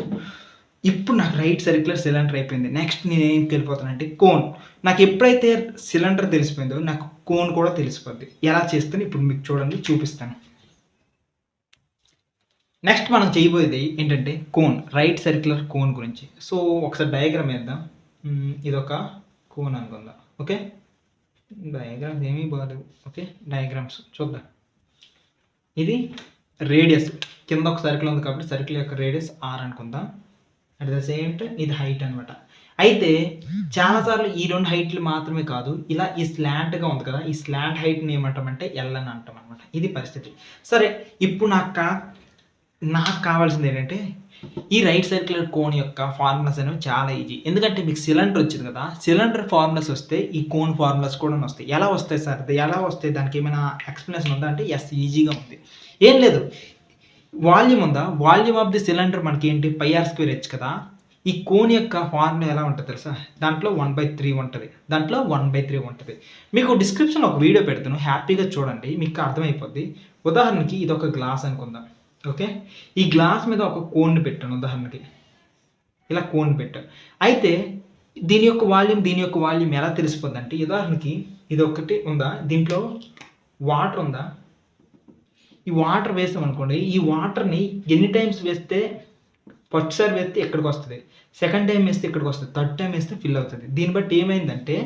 ఇప్పుడు నాకు రైట్ సర్క్యులర్ సిలిండర్ అయిపోయింది. నెక్స్ట్ నేను ఏం వెళ్ళిపోతానంటే కోన్. నాకు ఎప్పుడైతే సిలిండర్ తెలిసిపోయిందో నాకు కోన్ కూడా తెలిసిపోద్ది. ఎలా చేస్తాను ఇప్పుడు మీకు చూడండి, చూపిస్తాను. నెక్స్ట్ మనం చేయబోయేది ఏంటంటే కోన్, రైట్ సర్క్యులర్ కోన్ గురించి. సో ఒకసారి డయాగ్రామ్ వేద్దాం. ఇదొక కోన్ అనుకుందాం. ఓకే, డయాగ్రామ్స్ ఏమీ బాగాలేవు. ఓకే, డయాగ్రామ్స్ చూద్దాం. ఇది రేడియస్, కింద ఒక సర్కిల్ ఉంది కాబట్టి సర్కిల్ యొక్క రేడియస్ ఆర్ అనుకుందాం. అట్ ద సేమ్ టైం ఇది హైట్ అనమాట. అయితే చాలాసార్లు ఈ 2 హైట్లు మాత్రమే కాదు, ఇలా ఈ స్లాంట్గా ఉంది కదా, ఈ స్లాంట్ హైట్ని ఏమంటామంటే ఎల్ అని అంటాం అనమాట. ఇది పరిస్థితి. సరే, ఇప్పుడు నాకు కావాల్సింది ఏంటంటే ఈ రైట్ సర్క్యులర్ కోన్ యొక్క ఫార్ములాస్ అనేవి చాలా ఈజీ. ఎందుకంటే మీకు సిలిండర్ వచ్చింది కదా, సిలిండర్ ఫార్ములాస్ వస్తే ఈ కోన్ ఫార్ములాస్ కూడా వస్తాయి. ఎలా వస్తాయి సార్? ఎలా వస్తాయి? దానికి ఏమైనా ఎక్స్ప్లెనేషన్ ఉందా అంటే ఎస్, ఈజీగా ఉంది. ఏం లేదు, వాల్యూమ్ ఉందా? వాల్యూమ్ ఆఫ్ ది సిలిండర్ మనకి ఏంటి? πr²h కదా. ఈ కోన్ యొక్క ఫార్ములా ఎలా ఉంటుంది తెలుసా? దాంట్లో 1/3 ఉంటుంది, దాంట్లో 1/3 ఉంటుంది. మీకు డిస్క్రిప్షన్లో ఒక వీడియో పెడతాను, హ్యాపీగా చూడండి, మీకు అర్థమైపోద్ది. ఉదాహరణకి ఇది ఒక గ్లాస్ అనుకుందాం. ఓకే, ఈ గ్లాస్ మీద ఒక కోన్ని పెట్టాను ఉదాహరణకి, ఇలా కోన్ పెట్టాను. అయితే దీని యొక్క వాల్యూమ్ ఎలా తెలిసిపోద్ది అంటే, ఉదాహరణకి ఇది ఒకటి ఉందా, దీంట్లో వాటర్ ఉందా, ఈ వాటర్ వేస్తాం అనుకోండి, ఈ వాటర్ని ఎన్ని టైమ్స్ వేస్తే, ఫస్ట్ సారి వేస్తే ఎక్కడికి వస్తుంది, సెకండ్ టైం వేస్తే ఇక్కడికి వస్తుంది, థర్డ్ టైం వేస్తే ఫిల్ అవుతుంది. దీన్ని బట్టి ఏమైందంటే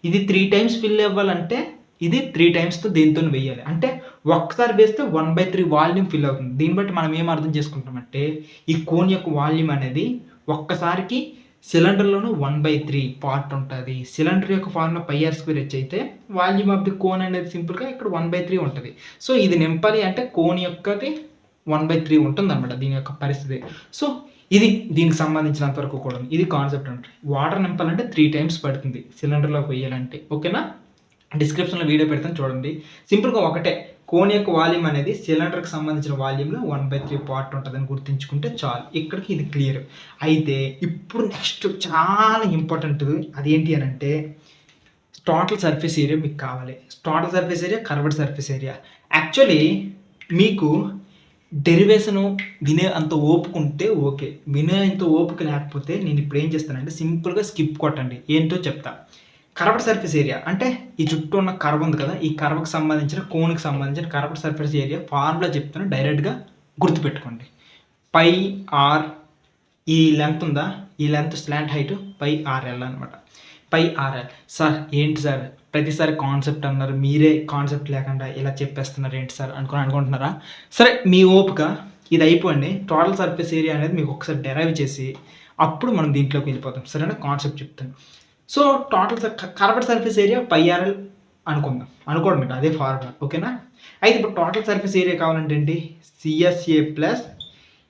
ఇది 3 టైమ్స్ ఫిల్ అవ్వాలంటే ఇది 3 టైమ్స్తో దీంతో వేయాలి. అంటే ఒక్కసారి వేస్తే 1/3 వాల్యూమ్ ఫిల్ అవుతుంది. దీన్ని బట్టి మనం ఏం అర్థం చేసుకుంటామంటే ఈ కోన్ యొక్క వాల్యూమ్ అనేది ఒక్కసారికి సిలిండర్‌లోనూ 1/3 పార్ట్ ఉంటది. సిలిండర్ యొక్క formula pi R square H అయితే వాల్యూమ్ ఆఫ్ ది కోన్ అనేది సింపుల్‌గా ఇక్కడ 1/3 ఉంటది. సో, ఇది నింపాలి అంటే కోన్ యొక్కది 1/3 ఉంటుందన్నమాట దీని యొక్క పరిస్థితి. సో, ఇది దీనికి సంబంధించినంత వరకు కూడా. ఇది కాన్సెప్ట్ అండి. వాటర్ నింపాలంటే 3 టైమ్స్ పడుతుంది సిలిండర్‌లోకి వెయ్యాలంటే. ఓకేనా? డిస్క్రిప్షన్‌లో వీడియో పెడతాను చూడండి. సింపుల్‌గా ఒకటే. కోన్ యొక్క వాల్యూమ్ అనేది సిలిండర్‌కి సంబంధించిన వాల్యూమ్‌లో 1/3 పార్ట్ ఉంటదని గుర్తుంచుకుంటే చాలు. ఇక్కడికి ఇది క్లియర్. అయితే ఇప్పుడు నెక్స్ట్ చాలా ఇంపార్టెంట్ అదేంటి అనంటే టోటల్ సర్ఫేస్ ఏరియా మీకు కావాలి. Total surface area, curved surface area. Actually మీకు డెరివేషను వినే అంత ఓపిక ఉంటే ఓకే. వినే అంత ఓపిక లేకపోతే నేను ఇప్పుడు ఏం చేస్తానంటే సింపుల్‌గా స్కిప్ కొట్టండి. ఏంటో చెప్తా. కర్వ్డ్ సర్ఫేస్ ఏరియా అంటే ఈ చుట్టూ ఉన్న కర్వ్ ఉంది కదా! ఈ కర్వ్‌కి సంబంధించిన కోన్‌కి సంబంధించిన కర్వ్డ్ సర్ఫేస్ ఏరియా ఫార్ములా చెప్తాను డైరెక్ట్‌గా గుర్తుపెట్టుకోండి. పై ఆర్ ఈ లెంత్ ఉందా? ఈ లెంత్ స్లాంట్ హైట్ పై ఆర్ఎల్ అనమాట. పై ఆర్ఎల్. సార్ ఏంటి సార్ ప్రతిసారి కాన్సెప్ట్ అన్నారు. మీరే కాన్సెప్ట్ లేకుండా ఇలా చెప్పేస్తున్నారు ఏంటి సార్ అనుకుంటున్నారా? సరే మీ ఓపిక ఇది అయిపోండి. టోటల్ సర్ఫేస్ ఏరియా అనేది మీకు ఒకసారి డెరైవ్ చేసి అప్పుడు మనం దీంట్లోకి వెళ్ళిపోతాం. సరేనా? కాన్సెప్ట్ చెప్తాను. So, total curved surface area pi RL అనుకుందాం. అనుకోవడం అదే ఫార్ములా. ఓకేనా? అయితే ఇప్పుడు టోటల్ సర్ఫేస్ ఏరియా కావాలంటే ఏంటి? సిఎస్ఏ ప్లస్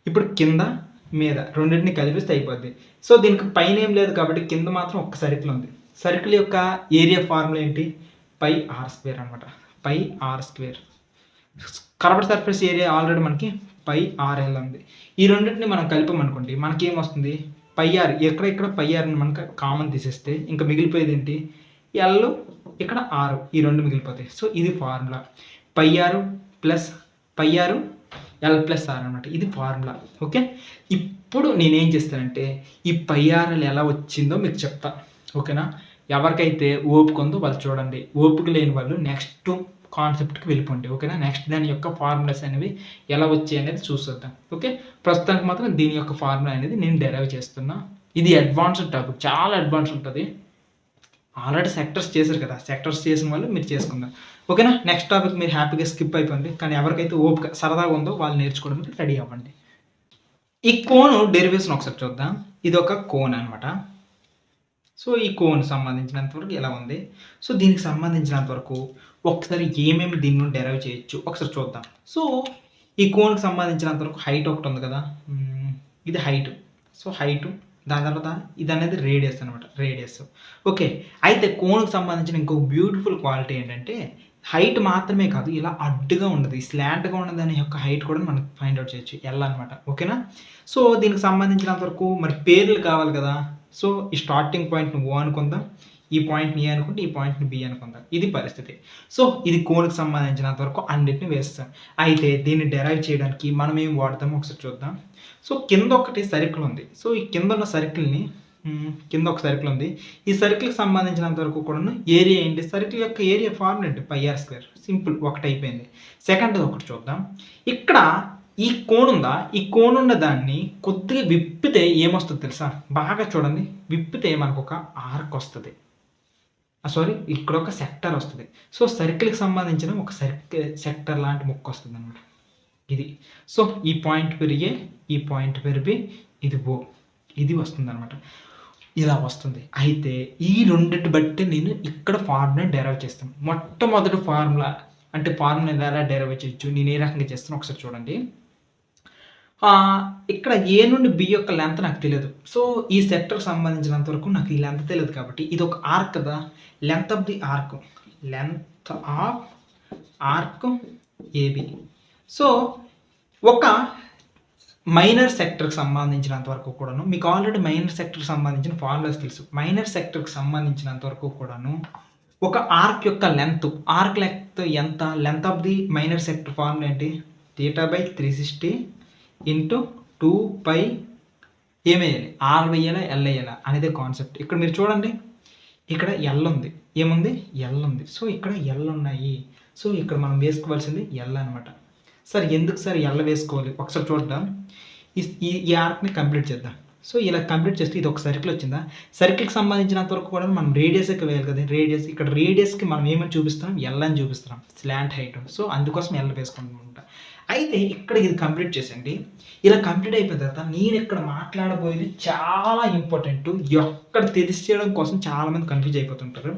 ఇప్పుడు కింద మీద రెండింటిని కలిపిస్తే అయిపోద్ది. సో, దీనికి పైన ఏం లేదు కాబట్టి కింద మాత్రం ఒక్క సర్కిల్ ఉంది. సర్కిల్ యొక్క ఏరియా ఫార్ములా ఏంటి? పై ఆర్ స్క్వేర్ అనమాట. Pi R square. Curved surface area already మనకి పై ఆర్ఎల్ ఉంది. ఈ రెండింటిని మనం కలిపామనుకోండి మనకేమొస్తుంది? పై ఆర్ ఇక్కడ పై ఆర్‌ని మనకు కామన్ తీసేస్తే ఇంకా మిగిలిపోయేది ఏంటి? ఎల్ ఇక్కడ ఆర్ ఈ 2 మిగిలిపోతాయి. సో, ఇది formula. Pi R plus pi R L plus R అనమాట. ఇది ఫార్ములా. ఓకే. ఇప్పుడు నేనేం చేస్తానంటే ఈ పై ఆర్ఎల్ ఎలా వచ్చిందో మీకు చెప్తా. ఓకేనా? ఎవరికైతే ఓపిక ఉందో వాళ్ళు చూడండి. ఓపిక లేని వాళ్ళు నెక్స్ట్ కాన్సెప్ట్‌కి వెళ్ళిపోండి. ఓకేనా? నెక్స్ట్ దాని యొక్క ఫార్ములాస్ అనేవి ఎలా వచ్చాయి అనేది చూసేద్దాం. ఓకే. ప్రస్తుతానికి మాత్రం దీని యొక్క ఫార్ములా అనేది నేను డెరైవ్ చేస్తున్నా. ఇది అడ్వాన్స్డ్ టాపిక్. చాలా అడ్వాన్స్ ఉంటది. ఆల్రెడీ సెక్టర్స్ చేశారు కదా! సెక్టర్స్ చేసిన వాళ్ళు మీరు చేసుకుందాం. ఓకేనా? నెక్స్ట్ టాపిక్ మీరు హ్యాపీగా స్కిప్ అయిపోండి. కానీ ఎవరికైతే ఓపిక సరదాగా ఉందో వాళ్ళు నేర్చుకోవడానికి రెడీ అవ్వండి. ఈ కోన్ డెరివేషన్ ఒకసారి చూద్దాం. ఇది ఒక కోన్ అనమాట. సో, ఈ కోన్ సంబంధించినంత వరకు ఎలా ఉంది? సో, దీనికి సంబంధించినంత వరకు ఒకసారి ఏమేమి దీని నుండి డెరైవ్ చేయొచ్చు ఒకసారి చూద్దాం. సో, ఈ కోన్‌కి సంబంధించినంత వరకు హైట్ ఒకటి ఉంది కదా! ఇది హైట్. సో, హైటు దాని తర్వాత ఇదనేది రేడియస్ అనమాట. రేడియస్. ఓకే. అయితే కోన్‌కి సంబంధించిన ఇంకో బ్యూటిఫుల్ క్వాలిటీ ఏంటంటే హైట్ మాత్రమే కాదు ఇలా అడ్డుగా ఉండదు. ఈ స్లాంట్‌గా ఉన్న దాని యొక్క హైట్ కూడా మనం ఫైండ్ ఔట్ చేయొచ్చు. ఎల్ అనమాట. ఓకేనా? సో, దీనికి సంబంధించినంత వరకు మరి పేర్లు కావాలి కదా! సో, ఈ స్టార్టింగ్ పాయింట్‌ని ఓ అనుకుందాం. ఈ పాయింట్‌ని ఏ అనుకుంటే ఈ పాయింట్‌ని బి అనుకుందాం. ఇది పరిస్థితి. సో, ఇది కోన్‌కి సంబంధించినంత వరకు అన్నిటిని వేస్తాం. అయితే దీన్ని డెరైవ్ చేయడానికి మనం ఏం వాడతామో ఒకసారి చూద్దాం. సో, కింద ఒకటి సర్కిల్ ఉంది. సో, ఈ కింద ఉన్న సర్కిల్‌ని కింద ఒక సర్కిల్ ఉంది. ఈ సర్కిల్‌కి సంబంధించినంత వరకు కూడాను ఏరియా ఏంటి? సర్కిల్ యొక్క ఏరియా ఫార్ములా ఏంటి? పై ఆర్ స్క్వేర్. సింపుల్ ఒకటైపోయింది. సెకండ్‌ది ఒకటి చూద్దాం. ఇక్కడ ఈ కోన్ ఉందా? ఈ కోన్ ఉన్న దాన్ని కొద్దిగా విప్పితే ఏమొస్తదో తెలుసా? బాగా చూడండి. విప్పితే మనకొక ఆర్క్ వస్తది. సారీ ఇక్కడ ఒక సెక్టర్ వస్తది. సో, సర్కిల్‌కి సంబంధించిన ఒక సెక్టర్ లాంటి ముక్క వస్తదనమాట. ఇది. సో, ఈ పాయింట్ పేరు ఏ, ఈ పాయింట్ పేరు బి, ఇది ఓ. ఇది వస్తుందనమాట. ఇలా వస్తుంది. అయితే ఈ రెండిటి బట్టి నేను ఇక్కడ ఫార్ములాని డెరైవ్ చేస్తాను. మొట్టమొదటి ఫార్ములా అంటే ఫార్ములాని ఎలా డెరైవ్ చేయొచ్చు? నేను ఏ రకంగా చేస్తానో ఒకసారి చూడండి. ఇక్కడ ఏ నుండి బి యొక్క లెంత్ నాకు తెలియదు. సో, ఈ సెక్టర్‌కి సంబంధించినంత వరకు నాకు ఈ లెంత్ తెలియదు కాబట్టి ఇది ఒక ఆర్క్ కదా! Length of the arc. Length of arc A B. So, ఒక మైనర్ సెక్టర్‌కి సంబంధించినంత వరకు కూడాను మీకు ఆల్రెడీ మైనర్ సెక్టర్‌కి సంబంధించిన ఫార్ములాస్ తెలుసు. మైనర్ సెక్టర్‌కి సంబంధించినంత వరకు కూడాను ఒక ఆర్క్ యొక్క లెంత్. ఆర్క్ లెంత్ ఎంత? Length of the minor sector formula ఏంటి? θ/360 ఇంటూ 2 పై ఏమేయాలి? ఆర్ వేయాలా? ఎల్ వేయాలా? అనేదే కాన్సెప్ట్. ఇక్కడ మీరు చూడండి. ఇక్కడ ఎల్ ఉంది. ఏముంది? ఎల్ ఉంది. సో, ఇక్కడ ఎల్ ఉన్నాయి. సో, ఇక్కడ మనం వేసుకోవాల్సింది ఎల్ అనమాట. సార్ ఎందుకు సార్ ఎల్ వేసుకోవాలి? ఒకసారి చూద్దాం. ఈ ఆర్క్‌ని కంప్లీట్ చేద్దాం. సో ఇలా కంప్లీట్ చేస్తే ఇది ఒక సర్కిల్ వచ్చిందా, సర్కిల్కి సంబంధించినంత వరకు కూడా మనం రేడియస్కి వేయాలి కదా, రేడియస్ ఇక్కడ రేడియస్కి మనం ఏమని చూపిస్తున్నాం, ఎల్ అని చూపిస్తున్నాం, స్లాంట్ హైట్. సో అందుకోసం ఎల్ వేసుకుంటాం. అయితే ఇక్కడ ఇది కంప్లీట్ చేసండి. ఇలా కంప్లీట్ అయిపోయిన తర్వాత నేను ఇక్కడ మాట్లాడబోయేది చాలా ఇంపార్టెంట్, ఎక్కడ తెలిసేయడం కోసం చాలామంది కన్ఫ్యూజ్ అయిపోతుంటారు.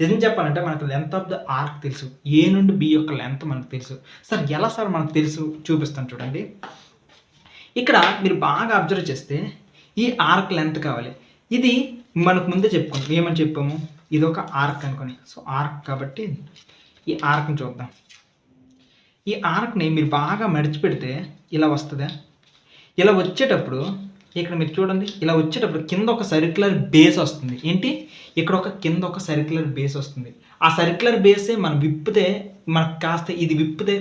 నిజం చెప్పాలంటే మనకు లెంత్ ఆఫ్ ద ఆర్క్ తెలుసు, ఏ నుండి బి యొక్క లెంత్ మనకు తెలుసు. సార్ ఎలా సార్ మనకు తెలుసు, చూపిస్తాను చూడండి. ఇక్కడ మీరు బాగా అబ్జర్వ్ చేస్తే ఈ ఆర్క్ లెంత్ కావాలి. ఇది మనకు ముందే చెప్పుకోండి, ఏమని చెప్పాము, ఇది ఒక ఆర్క్ అనుకోని. సో ఆర్క్ కాబట్టి ఈ ఆర్క్ని చూద్దాం. ఈ ఆర్క్ని మీరు బాగా మడిచిపెడితే ఇలా వస్తుందా, ఇలా వచ్చేటప్పుడు ఇక్కడ మీరు చూడండి, ఇలా వచ్చేటప్పుడు కింద ఒక సర్క్యులర్ బేస్ వస్తుంది. ఏంటి, ఇక్కడ ఒక కింద ఒక సర్క్యులర్ బేస్ వస్తుంది. ఆ సర్క్యులర్ బేసే మనం విప్పితే మనకు కాస్త ఇది విప్పితే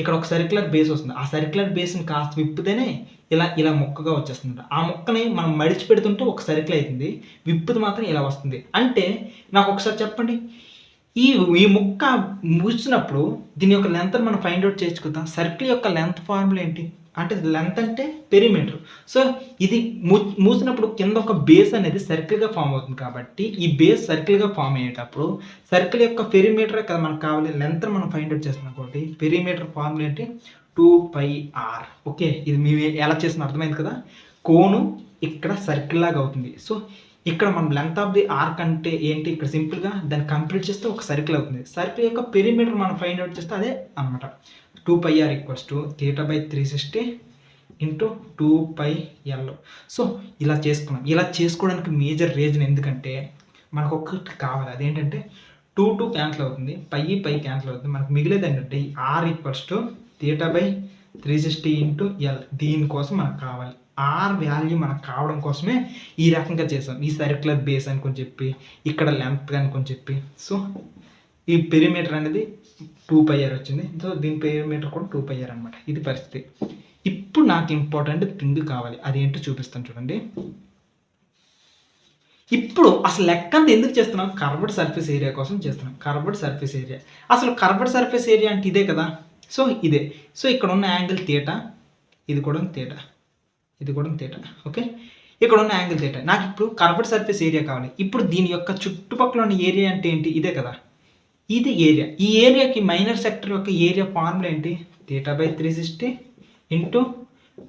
ఇక్కడ ఒక సర్క్యులర్ బేస్ వస్తుంది. ఆ సర్క్యులర్ బేస్ని కాస్త విప్పితేనే ఇలా ఇలా ముక్కగా వచ్చేస్తుంది. ఆ ముక్కని మనం మడిచి పెడుతుంటే ఒక సర్కిల్ అవుతుంది, విప్పుది మాత్రం ఇలా వస్తుంది. అంటే నాకు ఒకసారి చెప్పండి, ఈ ముక్క మూసినప్పుడు దీని యొక్క లెంత్ మనం ఫైండ్ అవుట్ చేసుకుందాం. సర్కిల్ యొక్క లెంత్ ఫార్ములా ఏంటి అంటే, లెంత్ అంటే పెరిమీటర్. సో ఇది మూసినప్పుడు కింద ఒక బేస్ అనేది సర్కిల్గా ఫామ్ అవుతుంది. కాబట్టి ఈ బేస్ సర్కిల్గా ఫామ్ అయ్యేటప్పుడు సర్కిల్ యొక్క పెరిమీటర్ కదా మనకు కావాలి, లెంత్ మనం ఫైండ్ అవుట్ చేస్తున్నాం. కాబట్టి పెరిమీటర్ ఫార్ములా ఏంటి, 2πr. ఓకే, ఇది మేము ఎలా చేసిన అర్థమైంది కదా. కోను ఇక్కడ సర్కిల్ లాగా అవుతుంది. సో ఇక్కడ మనం లెంత్ ఆఫ్ ది ఆర్క్ అంటే ఏంటి, ఇక్కడ సింపుల్గా దాన్ని కంప్లీట్ చేస్తే ఒక సర్కిల్ అవుతుంది. సర్కిల్ యొక్క పెరిమీటర్ మనం ఫైండ్ అవుట్ చేస్తే అదే అనమాట. 2πr = θ/360 × 2πl. సో ఇలా చేసుకున్నాం. ఇలా చేసుకోవడానికి మేజర్ రీజన్ ఎందుకంటే మనకు ఒకటి కావాలి, అదేంటంటే 2 క్యాన్సిల్ అవుతుంది, π క్యాన్సిల్ అవుతుంది. మనకు మిగిలేదు ఏంటంటే r θ/360 × l. దీనికోసం మనకు కావాలి ఆర్ వాల్యూ మనకు కావడం కోసమే ఈ రకంగా చేసాం. ఈ సర్క్యులర్ బేస్ అనుకొని చెప్పి, ఇక్కడ లెంత్ అనుకొని చెప్పి, సో ఈ పెరిమీటర్ అనేది 2πr వచ్చింది. సో దీని పెరిమీటర్ కూడా 2πr అనమాట. ఇది పరిస్థితి. ఇప్పుడు నాకు ఇంపార్టెంట్ థింగ్ కావాలి, అదేంటో చూపిస్తాను చూడండి. ఇప్పుడు అసలు లెక్క అంతా ఎందుకు చేస్తున్నాం, కర్వ్డ్ సర్ఫేస్ ఏరియా కోసం చేస్తున్నాం. కర్వ్డ్ సర్ఫేస్ ఏరియా, అసలు కర్వ్డ్ సర్ఫేస్ ఏరియా అంటే ఇదే కదా. సో ఇదే. సో ఇక్కడ ఉన్న యాంగిల్ తీటా, ఇది కూడా తీటా, ఇది కూడా తీటా. ఓకే, ఇక్కడ ఉన్న యాంగిల్ తీటా. నాకు ఇప్పుడు కర్వ్డ్ సర్ఫేస్ ఏరియా కావాలి. ఇప్పుడు దీని యొక్క చుట్టుపక్కల ఉన్న ఏరియా అంటే ఏంటి, ఇదే కదా, ఇది ఏరియా. ఈ ఏరియాకి మైనర్ సెక్టర్ యొక్క ఏరియా ఫార్ములా ఏంటి, θ/360 ×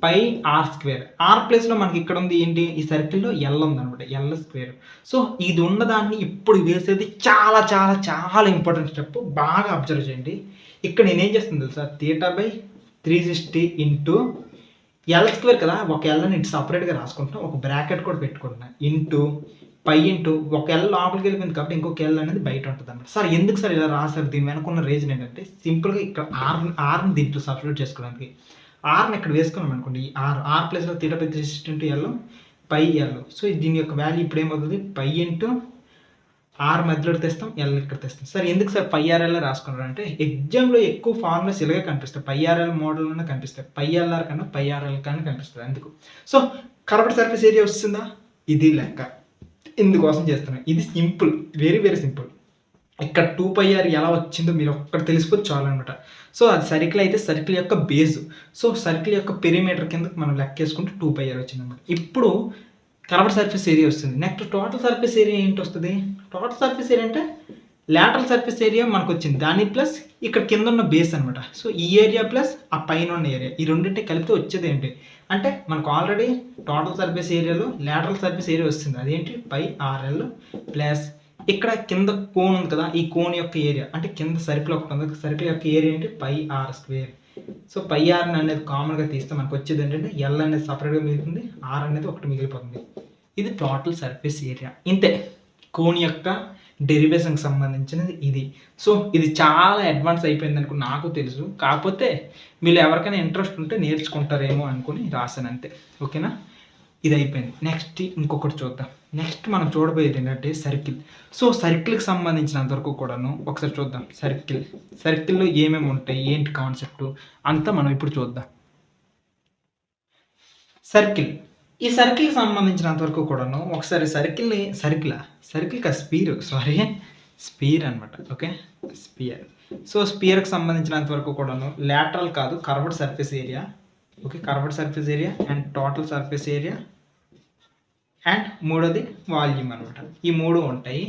πr². ఆర్ ప్లేస్లో మనకి ఇక్కడ ఉంది ఏంటి, ఈ సర్కిల్లో ఎల్ ఉంది అనమాట, l². సో ఇది ఉన్నదాన్ని ఇప్పుడు వేసేది చాలా చాలా చాలా ఇంపార్టెంట్ స్టెప్, బాగా అబ్జర్వ్ చేయండి. ఇక్కడ నేనేం చేస్తుంది తెలుసా, θ/360 × l² కదా, ఒక ఎల్ని ఇటు సపరేట్గా రాసుకుంటున్నాం, ఒక బ్రాకెట్ కూడా పెట్టుకుంటున్నాం, π ఒక ఎల్ లోపలికి వెళ్ళిపోయింది కాబట్టి ఇంకొక ఎల్ అనేది బయట ఉంటుంది అనమాట. సార్ ఎందుకు సార్ ఇలా రాశారు, దీని వెనుకున్న రీజన్ ఏంటంటే సింపుల్గా ఇక్కడ ఆర్ని దీంట్లో సబ్స్టిట్యూట్ చేసుకోవడానికి. ఆర్ని ఇక్కడ వేసుకున్నాం అనుకోండి, ఈ ఆర్ ప్లేస్లో θ/360 × l πl. సో దీని యొక్క వాల్యూ ఇప్పుడు ఏమవుతుంది, π × ఆర్ మధ్యలో తెస్తాం, ఎల్ ఇక్కడ తెస్తాం. సార్ ఎందుకు సార్ πrl రాసుకున్నారు అంటే, ఎగ్జామ్లో ఎక్కువ ఫార్ములాస్ ఇలాగే కనిపిస్తాయి, πrl మోడల్లోనే కనిపిస్తాయి, πlr కన్నా πrl కన్నా కనిపిస్తుంది. అందుకు సో కర్వ్డ్ సర్ఫేస్ ఏరియా వస్తుందా, ఇది లెక్క. ఇందుకోసం చేస్తున్నాం. ఇది సింపుల్, వెరీ వెరీ సింపుల్. ఇక్కడ 2πr ఎలా వచ్చిందో మీరు ఒక్కటి తెలిసిపోతే చాలు అనమాట. సో అది సర్కిల్ అయితే సర్కిల్ యొక్క బేస్. సో సర్కిల్ యొక్క పెరిమీటర్ కింద మనం లెక్కేసుకుంటే 2πr వచ్చింది అనమాట. ఇప్పుడు కర్వ్డ్ సర్ఫేస్ ఏరియా వస్తుంది. నెక్స్ట్ టోటల్ సర్ఫేస్ ఏరియా ఏంటి వస్తుంది, టోటల్ సర్ఫేస్ ఏరియా అంటే లాటరల్ సర్ఫేస్ ఏరియా మనకు వచ్చింది, దాని ప్లస్ ఇక్కడ కింద ఉన్న బేస్ అనమాట. సో ఈ ఏరియా ప్లస్ ఆ పైన ఉన్న ఏరియా, ఈ రెండింటి కలిపితే వచ్చేది ఏంటి అంటే, మనకు ఆల్రెడీ టోటల్ సర్ఫేస్ ఏరియాలో లాటరల్ సర్ఫేస్ ఏరియా వస్తుంది, అదేంటి πrl ప్లస్ ఇక్కడ కింద కోన్ ఉంది కదా, ఈ కోన్ యొక్క ఏరియా అంటే కింద సర్కిల్ ఒకటి ఉంది, సర్కిల్ యొక్క ఏరియా ఏంటి πr². సో πr అనేది కామన్గా తీస్తే మనకు వచ్చేది ఏంటంటే ఎల్ అనేది సపరేట్గా మిగులుతుంది, ఆర్ అనేది ఒకటి మిగిలిపోతుంది. ఇది టోటల్ సర్ఫేస్ ఏరియా. ఇంతే కోన్ యొక్క డెరివేషన్కి సంబంధించినది ఇది. సో ఇది చాలా అడ్వాన్స్ అయిపోయింది అనుకుని నాకు తెలుసు, కాకపోతే మీరు ఎవరికైనా ఇంట్రెస్ట్ ఉంటే నేర్చుకుంటారేమో అనుకుని రాశాను అంతే. ఓకేనా, ఇది అయిపోయింది. నెక్స్ట్ ఇంకొకటి చూద్దాం. నెక్స్ట్ మనం చూడబోయేది ఏంటంటే సర్కిల్. సో సర్కిల్కి సంబంధించినంత వరకు కూడాను ఒకసారి చూద్దాం. సర్కిల్లో ఏమేమి ఉంటాయి, ఏంటి కాన్సెప్ట్ అంతా మనం ఇప్పుడు చూద్దాం. సర్కిల్, ఈ సర్కిల్కి సంబంధించినంత వరకు కూడాను ఒకసారి స్పీర్ అనమాట. Okay, spear. సో స్పియర్కి సంబంధించినంత వరకు కూడాను లాటరల్ కాదు, curved surface area. Okay, curved surface area and total surface area and మూడోది వాల్యూమ్ అనమాట. ఈ 3 ఉంటాయి.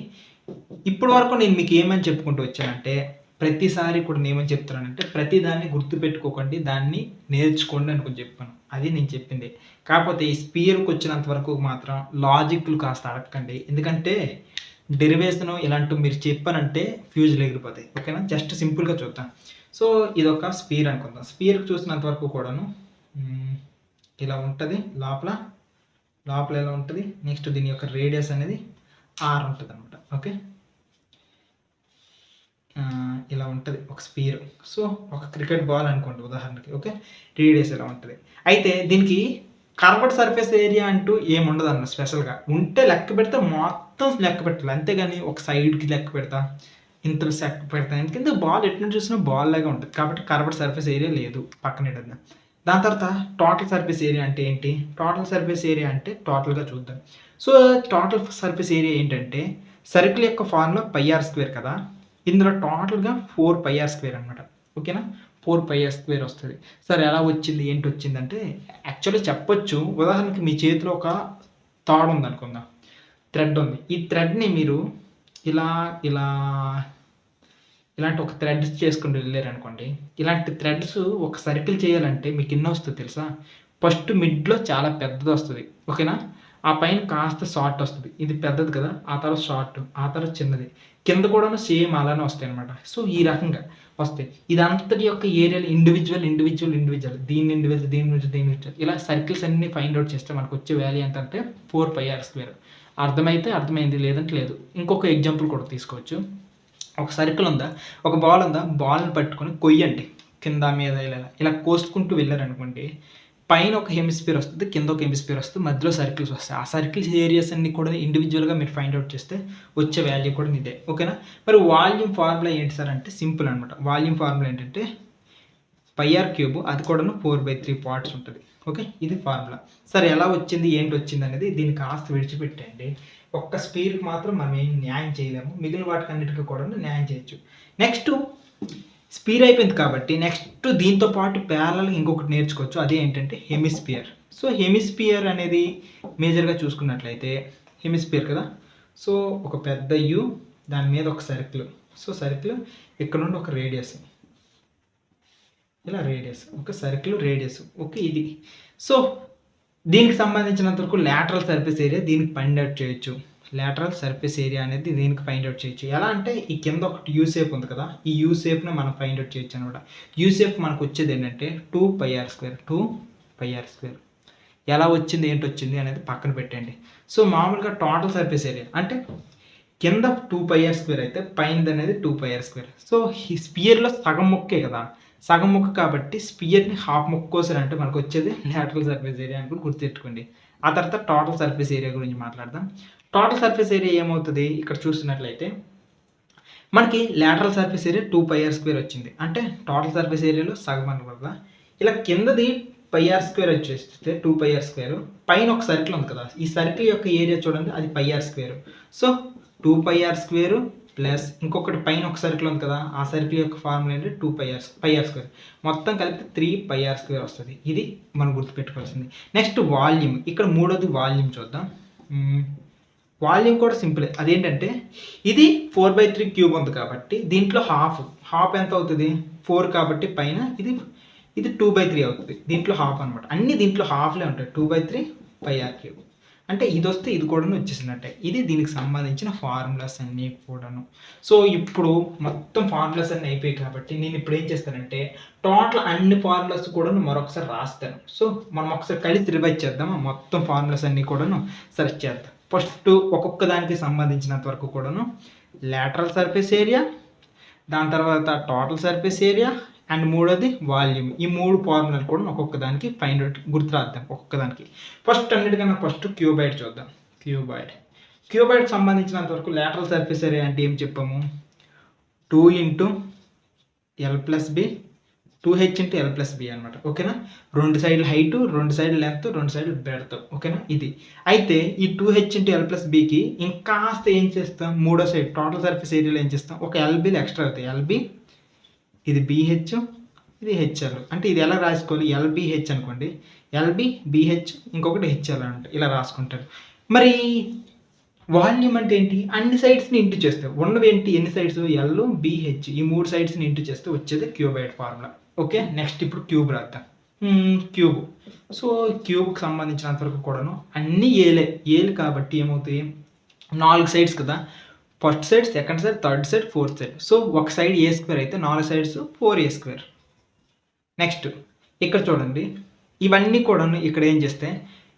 ఇప్పటి వరకు నేను మీకు ఏమని చెప్పుకుంటూ వచ్చానంటే, ప్రతిసారి కూడా నేనేమని చెప్తున్నానంటే, ప్రతి దాన్ని గుర్తుపెట్టుకోకండి, దాన్ని నేర్చుకోండి అని కొంచెం చెప్పాను. అది నేను చెప్పింది. కాకపోతే ఈ స్పియర్‌కి వచ్చినంత వరకు మాత్రం లాజిక్‌లు కాస్త అడక్కండి. ఎందుకంటే డెరివేషను ఇలాంటివి మీరు చెప్పానంటే ఫ్యూజ్‌లు ఎగిరిపోతాయి. ఓకేనా? జస్ట్ సింపుల్‌గా చూద్దాం. సో, ఇదొక స్పియర్ అనుకుందాం. స్పియర్‌కి చూసినంత వరకు కూడాను ఇలా ఉంటది లోపల. లోపల ఎలా ఉంటది? నెక్స్ట్ దీని యొక్క రేడియస్ అనేది ఆర్ ఉంటదనమాట. ఓకే. ఇలా ఉంటది ఒక స్పియర్. సో, ఒక క్రికెట్ బాల్ అనుకోండి ఉదాహరణకి. ఓకే. రేడియస్ ఇలా ఉంటది. అయితే దీనికి కర్వ్డ్ సర్ఫేస్ ఏరియా అంటూ ఏముండదన్నమాట స్పెషల్‌గా. ఉంటే లెక్క పెడితే మొత్తం లెక్క పెట్టాలి. అంతేగాని ఒక సైడ్‌కి లెక్క పెడతా, ఇంతలో లెక్క పెడతా. ఎందుకంటే బాల్ ఎటు నుంచి చూసినా బాల్ లాగా ఉంటది. కాబట్టి కర్వ్డ్ సర్ఫేస్ ఏరియా లేదు పక్కనేటది. దాని తర్వాత టోటల్ సర్ఫేస్ ఏరియా అంటే ఏంటి? టోటల్ సర్ఫేస్ ఏరియా అంటే టోటల్‌గా చూద్దాం. సో, టోటల్ సర్ఫేస్ ఏరియా ఏంటంటే సర్కిల్ యొక్క ఫార్ములా పై ఆర్ స్క్వేర్ కదా! ఇందులో టోటల్‌గా 4 పై ఆర్ స్క్వేర్ అనమాట. ఓకేనా? 4 పై ఆర్ స్క్వేర్ వస్తది. సరే ఎలా వచ్చింది? ఏంటొచ్చిందంటే యాక్చువల్లీ చెప్పొచ్చు. ఉదాహరణకి మీ చేతిలో ఒక తాడు ఉందనుకుందాం. థ్రెడ్ ఉంది. ఈ థ్రెడ్‌ని మీరు ఇలా, ఇలా ఇలాంటి ఒక థ్రెడ్స్ చేసుకుంటూ వెళ్ళారనుకోండి. ఇలాంటి థ్రెడ్స్ ఒక సర్కిల్ చేయాలంటే మీకు ఎన్నొస్తదో తెలుసా? ఫస్ట్ మిడ్‌లో చాలా పెద్దదొస్తది. ఓకేనా? ఆ పైన కాస్త షార్ట్ వస్తది. ఇది పెద్దది కదా! ఆ తర్వాత షార్ట్, ఆ తర్వాత చిన్నది. కింద కూడాను సేమ్ అలానే వస్తాయన్నమాట. సో, ఈ రకంగా వస్తాయి. ఇదంతటి యొక్క ఏరియాలు ఇండివిడ్యువల్ దీన్ని ఇండివిడ్యువల్, దీన్ని ఇండివిడ్యువల్, దీన్ని ఇండివిడ్యువల్ ఇలా సర్కిల్స్ అన్నీ ఫైండ్ ఔట్ చేస్తే మనకొచ్చే వాల్యూ ఎంతంటే 4 పై ఆర్ స్క్వేర్. అర్థమైతే అర్థమైంది. లేదంటే లేదు. ఇంకొక ఎగ్జాంపుల్ కూడా తీసుకోవచ్చు. ఒక సర్కిల్ ఉందా? ఒక బాల్ ఉందా? బాల్‌ని పట్టుకొని కొయ్యండి. కింద, మీద ఇలా కోసుకుంటూ వెళ్లారనుకోండి. పైన ఒక హెమిస్ఫియర్ వస్తది. కింద ఒక హెమిస్ఫియర్ వస్తది. మధ్యలో సర్కిల్స్ వస్తాయి. ఆ సర్కిల్స్ ఏరియాస్ అన్నీ కూడా ఇండివిడ్యువల్‌గా మీరు ఫైండ్ ఔట్ చేస్తే వచ్చే వాల్యూ కూడా ఇదే. ఓకేనా? మరి వాల్యూమ్ ఫార్ములా ఏంటి సార్ అంటే సింపుల్ అనమాట. వాల్యూమ్ ఫార్ములా ఏంటంటే పై ఆర్ క్యూబ్ అది కూడాను 4/3 పార్ట్స్ ఉంటది. ఓకే. ఇది ఫార్ములా. సరే ఎలా వచ్చింది? ఏంటొచ్చింది? అనేది దీన్ని కాస్త విడిచిపెట్టండి. ఒక్క స్పియర్‌కి మాత్రం మనం ఏం న్యాయం చేయలేము. మిగిలిన వాటికన్నిటికి కూడాను న్యాయం చేయొచ్చు. నెక్స్ట్ స్పియర్ అయిపోయింది కాబట్టి నెక్స్ట్ దీంతో పాటు ప్యారలల్‌గా ఇంకొకటి నేర్చుకోవచ్చు. అదే ఏంటంటే హెమిస్ఫియర్. సో, హెమిస్ఫియర్ అనేది మేజర్‌గా చూసుకున్నట్లయితే హెమిస్ఫియర్ కదా! సో, ఒక పెద్ద యు దాని మీద ఒక సర్కిల్. సో, సర్కిల్ ఇక్కడ నుండి ఒక రేడియస్. ఇలా రేడియస్. ఒక సర్కిల్ రేడియస్. ఓకే. ఇది. సో, దీనికి సంబంధించినంత వరకు లాటరల్ సర్ఫేస్ ఏరియా దీనికి ఫైండ్ ఔట్ చేయొచ్చు. లాటరల్ సర్ఫేస్ ఏరియా అనేది దీనికి ఫైండ్ ఔట్ చేయొచ్చు. ఎలా అంటే ఈ కింద ఒకటి యూ షేప్ ఉంది కదా! ఈ యూ షేప్‌ని మనం ఫైండ్ ఔట్ చేయొచ్చు అనమాట. యూ షేప్ మనకు వచ్చేది ఏంటంటే 2 pi R square. 2 pi R square. ఎలా వచ్చింది? ఏంటొచ్చింది? అనేది పక్కన పెట్టండి. సో, మామూలుగా టోటల్ సర్ఫేస్ ఏరియా అంటే కింద 2 పై ఆర్ స్క్వేర్ అయితే పైనదనేది 2 పై ఆర్ స్క్వేర్. సో, ఈ స్పియర్‌లో సగం ముక్కే కదా! సగం ముక్క కాబట్టి స్పియర్‌ని హాఫ్ ముక్క కోసారంటే మనకొచ్చేది లాటరల్ సర్ఫేస్ ఏరియా అని కూడా గుర్తుపెట్టుకోండి. ఆ తర్వాత టోటల్ సర్ఫేస్ ఏరియా గురించి మాట్లాడదాం. టోటల్ సర్ఫేస్ ఏరియా ఏమవుతది? ఇక్కడ చూస్తున్నట్లయితే మనకి lateral surface area 2 pi R square వచ్చింది. అంటే టోటల్ సర్ఫేస్ ఏరియాలో సగం అనమాట. ఇలా కిందది పై ఆర్ స్క్వేర్ వచ్చేస్తే 2 పై ఆర్ స్క్వేర్. పైన ఒక సర్కిల్ ఉంది కదా! ఈ సర్కిల్ యొక్క ఏరియా చూడండి అది pi R square. So, 2 pi R square plus ఇంకొకటి పైన ఒక సర్కిల్ ఉంది కదా! ఆ సర్కిల్ యొక్క ఫార్ములా ఏంటి 2 పై ఆర్ స్క్వేర్. మొత్తం కలిపి 3 పై ఆర్ స్క్వేర్ వస్తది. ఇది మనం గుర్తుపెట్టుకోవాల్సింది. Next volume. ఇక్కడ మూడోది వాల్యూమ్ చూద్దాం. వాల్యూమ్ కూడా సింపులే. అదేంటంటే ఇది 4/3 క్యూబ్ ఉంది కాబట్టి దీంట్లో హాఫ్. హాఫ్ ఎంత అవుతది? 4 కాబట్టి పైన ఇది 2/3 అవుతది. దీంట్లో హాఫ్ అనమాట. అన్నీ దీంట్లో హాఫ్‌లే ఉంటాయి. 2/3 పై ఆర్ క్యూబ్. అంటే ఇదొస్తే ఇది కూడాను వచ్చేసినట్టే. ఇది దీనికి సంబంధించిన ఫార్ములాస్ అన్నీ కూడాను. సో, ఇప్పుడు మొత్తం ఫార్ములాస్ అన్నీ అయిపోయాయి కాబట్టి నేను ఇప్పుడు ఏం చేస్తానంటే టోటల్ అన్ని ఫార్ములాస్ కూడాను మరొకసారి రాస్తాను. సో, మనం ఒకసారి కలిసి రివైజ్ చేద్దామా? మొత్తం ఫార్ములాస్ అన్నీ కూడాను సెర్చ్ చేద్దాం. ఫస్ట్ ఒక్కొక్క దానికి సంబంధించినంత వరకు కూడాను లాటరల్ సర్ఫేస్ ఏరియా, దాని తర్వాత టోటల్ సర్ఫేస్ ఏరియా అండ్ మూడోది వాల్యూమ్. ఈ 3 ఫార్ములాలు కూడా ఒక్కొక్క దానికి ఫైండ్ ఔట్ గుర్తు రాద్దాం ఒక్కొక్క దానికి. ఫస్ట్ అన్నిటికన్నా ఫస్ట్ క్యూబాయిడ్ చూద్దాం. క్యూబాయిడ్. క్యూబాయిడ్‌కి సంబంధించినంత వరకు లాటరల్ సర్ఫేస్ ఏరియా అంటే ఏం చెప్పాము? 2 into L plus B 2h into L plus B అనమాట. ఓకేనా? 2 సైడ్ల హైటు, 2 సైడ్ల లెంత్, 2 సైడ్ల బ్రెడ్త్. ఓకేనా? ఇది. అయితే ఈ 2h ఇంటూ ఎల్ ప్లస్ బికి ఇంకాస్త ఏం చేస్తాం? మూడో సైడ్ టోటల్ సర్ఫేస్ ఏరియాలో ఏం చేస్తాం? ఒక ఎల్బీలు ఎక్స్ట్రా అవుతాయి. ఎల్బీ ఇది బీహెచ్ ఇది హెచ్ఎల్. అంటే ఇది ఎలా రాసుకోవాలి? ఎల్బీహెచ్ అనుకోండి. ఎల్బీ బీహెచ్ ఇంకొకటి హెచ్ఎల్ అంటే ఇలా రాసుకుంటారు. మరి వాల్యూమ్ అంటే ఏంటి? అన్ని సైడ్స్‌ని ఇంటూ చేస్తే ఉన్నవి ఏంటి? ఎన్ని సైడ్స్? ఎల్, బిహెచ్ ఈ 3 సైడ్స్‌ని ఇంటూ చేస్తే వచ్చేది క్యూబాయిడ్ ఫార్ములా. ఓకే. నెక్స్ట్ ఇప్పుడు క్యూబ్ రాద్దాం. క్యూబ్. సో, క్యూబ్‌కి సంబంధించినంత వరకు కూడాను అన్నీ ఏలే. ఏలు కాబట్టి ఏమవుతాయి? 4 సైడ్స్ కదా! First side, second side, third side, fourth side. So, ఒక సైడ్ ఏ స్క్వేర్ అయితే 4 సైడ్స్ 4 స్క్వేర్. నెక్స్ట్ ఇక్కడ చూడండి. ఇవన్నీ కూడాను ఇక్కడ ఏం చేస్తే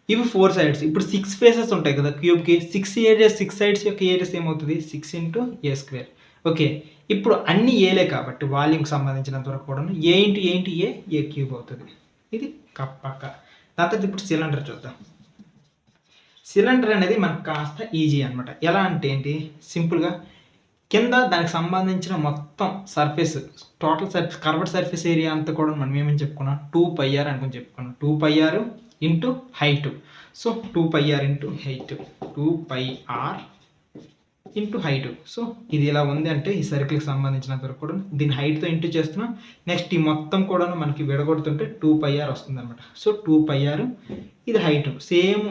ఇవి 4 సైడ్స్. ఇప్పుడు 6 ఫేసెస్ ఉంటాయి కదా క్యూబ్‌కి. 6 సైడ్స్ యొక్క ఏరియాస్ ఏమవుతది? 6 ఇంటూ ఏ స్క్వేర్. ఓకే. ఇప్పుడు అన్నీ ఏలే కాబట్టి వాల్యూమ్‌కి సంబంధించినంత వరకు కూడాను ఏ ఇంటూ ఏ ఇంటూ ఏ క్యూబ్ అవుతది. ఇది పక్కా. దాని తర్వాత ఇప్పుడు సిలిండర్ చూద్దాం. సిలిండర్ అనేది మనకు కాస్త ఈజీ అనమాట. ఎలా అంటే ఏంటి? సింపుల్‌గా కింద దానికి సంబంధించిన మొత్తం surface total surface curved surface area అంతా కూడా మనం ఏమని చెప్పుకున్నాం? 2πr అనుకుని చెప్పుకున్నాం. 2πr into height. So, 2πr into height. 2πr into height. So, ఇది ఇలా ఉంది అంటే ఈ సర్కిల్‌కి సంబంధించినంత వరకు కూడా దీని హైట్‌తో ఇంటూ చేస్తున్నాం. నెక్స్ట్ ఈ మొత్తం కూడాను మనకి విడగొడుతుంటే 2πr వస్తుందనమాట. సో, 2πr ఇది height. Same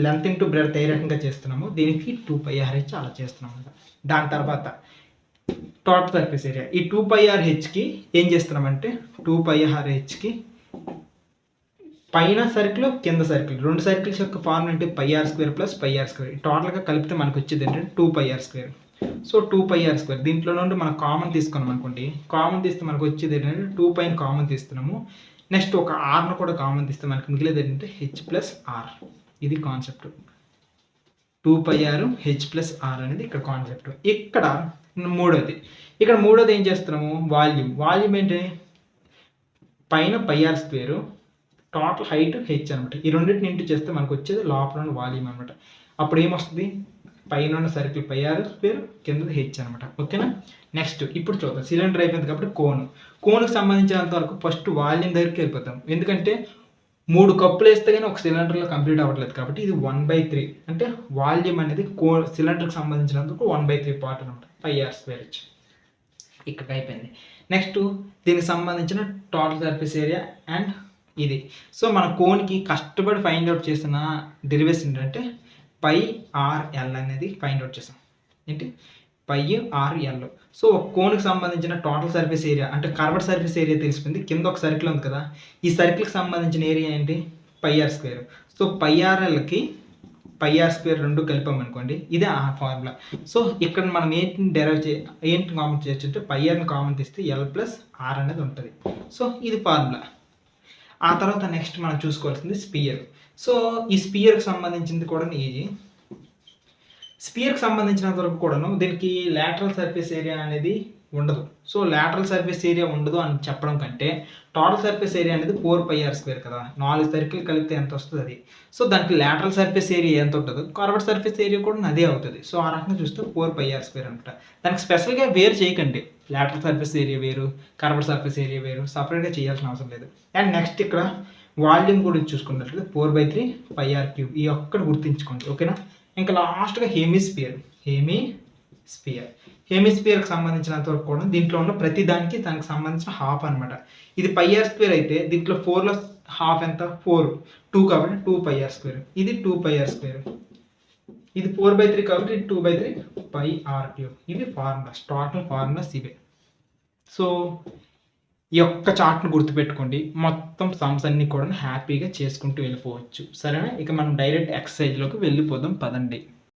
length into breadth ఏ రకంగా చేస్తున్నామో దీనికి 2πr ఇచ్చి అలా చేస్తున్నాం అనమాట. దాని తర్వాత టోటల్ సర్ఫేస్ ఏరియా. ఈ 2πrhకి ఏం చేస్తున్నామంటే 2πrhకి పైన సర్కిల్, కింద సర్కిల్ 2 సర్కిల్స్ యొక్క ఫార్ములా అంటే πr² ప్లస్ πr². టోటల్‌గా కలిపితే మనకు వచ్చేది ఏంటంటే 2πr². So, 2πr². దీంట్లో నుండి మనం కామన్ తీసుకున్నాం అనుకోండి. కామన్ తీస్తే మనకు వచ్చేది ఏంటంటే 2πని కామన్ తీస్తున్నాము. నెక్స్ట్ ఒక rను కూడా కామన్ తీస్తే మనకు మిగిలేది ఏంటంటే h ప్లస్ r. ఇది concept. 2πr h plus r అనేది ఇక్కడ కాన్సెప్ట్. ఇక్కడ మూడోది. ఇక్కడ మూడోది ఏం చేస్తున్నాము? వాల్యూమ్. వాల్యూమ్ ఏంటి? పైన πr², టోటల్ హైట్ h అనమాట. ఈ రెండింటిని ఇంటూ చేస్తే మనకు వచ్చేది లోపల ఉన్న వాల్యూమ్ అనమాట. అప్పుడు ఏమొస్తుంది? పైన ఉన్న సర్కిల్ πr², కిందది h అనమాట. ఓకేనా? నెక్స్ట్ ఇప్పుడు చూద్దాం. సిలిండర్ అయిపోయింది కాబట్టి కోన్‌కి సంబంధించినంత వరకు ఫస్ట్ వాల్యూమ్ దగ్గరికి వెళ్ళిపోతాం. ఎందుకంటే 3 కప్పులు వేస్తే కానీ ఒక సిలిండర్లో కంప్లీట్ అవ్వట్లేదు కాబట్టి ఇది 1/3 అంటే వాల్యూమ్ అనేది సిలిండర్కి సంబంధించినందుకు 1/3 పార్ట్ అనమాట. πr²h. ఇక్కడికి అయిపోయింది. నెక్స్ట్ దీనికి సంబంధించిన టోటల్ సర్ఫేస్ ఏరియా అండ్ ఇది. సో, మన కోన్‌కి కష్టపడి ఫైండ్ అవుట్ చేసిన డెరివేషన్ ఏంటంటే πrl అనేది ఫైండ్ అవుట్ చేసాం. ఏంటి? πrl. సో, ఒక కోన్‌కి సంబంధించిన టోటల్ సర్ఫేస్ ఏరియా అంటే కర్వ్డ్ సర్ఫేస్ ఏరియా తెలిసిపోయింది. కింద ఒక సర్కిల్ ఉంది కదా! ఈ సర్కిల్‌కి సంబంధించిన ఏరియా ఏంటి? πr². సో, πrlకి πr² రెండు కలిపామనుకోండి. ఇదే ఆ ఫార్ములా. సో, ఇక్కడ మనం ఏంటి కామన్ చేయొచ్చు అంటే πrని కామన్ తీస్తే l ప్లస్ r అనేది ఉంటది. సో, ఇది ఫార్ములా. ఆ తర్వాత నెక్స్ట్ మనం చూసుకోవాల్సింది స్పియర్. సో, ఈ స్పియర్‌కి సంబంధించింది కూడా ఈజీ. స్పియర్‌కి సంబంధించినంత వరకు కూడాను దీనికి లాటరల్ సర్ఫేస్ ఏరియా అనేది ఉండదు. సో, లాటరల్ సర్ఫేస్ ఏరియా ఉండదు అని చెప్పడం కంటే టోటల్ సర్ఫేస్ ఏరియా అనేది 4πr² కదా! 4 సర్కిల్ కలిపితే ఎంత వస్తదో అది. సో, దానికి లాటరల్ సర్ఫేస్ ఏరియా ఎంత ఉంటదో కర్వ్డ్ సర్ఫేస్ ఏరియా కూడా అదే అవుతది. సో, ఆ రకంగా చూస్తే 4πr² అనమాట. దానికి స్పెషల్‌గా వేరు చేయకండి. లాటరల్ సర్ఫేస్ ఏరియా వేరు, కర్వ్డ్ సర్ఫేస్ ఏరియా వేరు. సెపరేట్‌గా చేయాల్సిన అవసరం లేదు. అండ్ నెక్స్ట్ ఇక్కడ వాల్యూమ్ గురించి చూసుకున్నట్లయితే 4/3 πr³. ఈ ఒక్కటి గుర్తుంచుకోండి. ఓకేనా? ఇంకా లాస్ట్‌గా హెమిస్పియర్‌కి సంబంధించినంత వరకు కూడా దీంట్లో ఉన్న ప్రతి దానికి దానికి సంబంధించిన హాఫ్ అనమాట. ఇది πr² అయితే దీంట్లో 4లో హాఫ్ ఎంత? 4. 2 కాబట్టి 2πr². ఇది 2πr². ఇది 4/3 కాబట్టి 2/3 πr³. ఇవి ఫార్ములాస్. టోటల్ ఫార్ములాస్ ఇవే. సో, ఈ యొక్క చార్ట్‌ని గుర్తుపెట్టుకోండి. మొత్తం సమ్స్ అన్నీ కూడా హ్యాపీగా చేసుకుంటూ వెళ్ళిపోవచ్చు. సరేనా? ఇక మనం డైరెక్ట్ ఎక్సర్‌సైజ్‌లోకి వెళ్ళిపోదాం పదండి.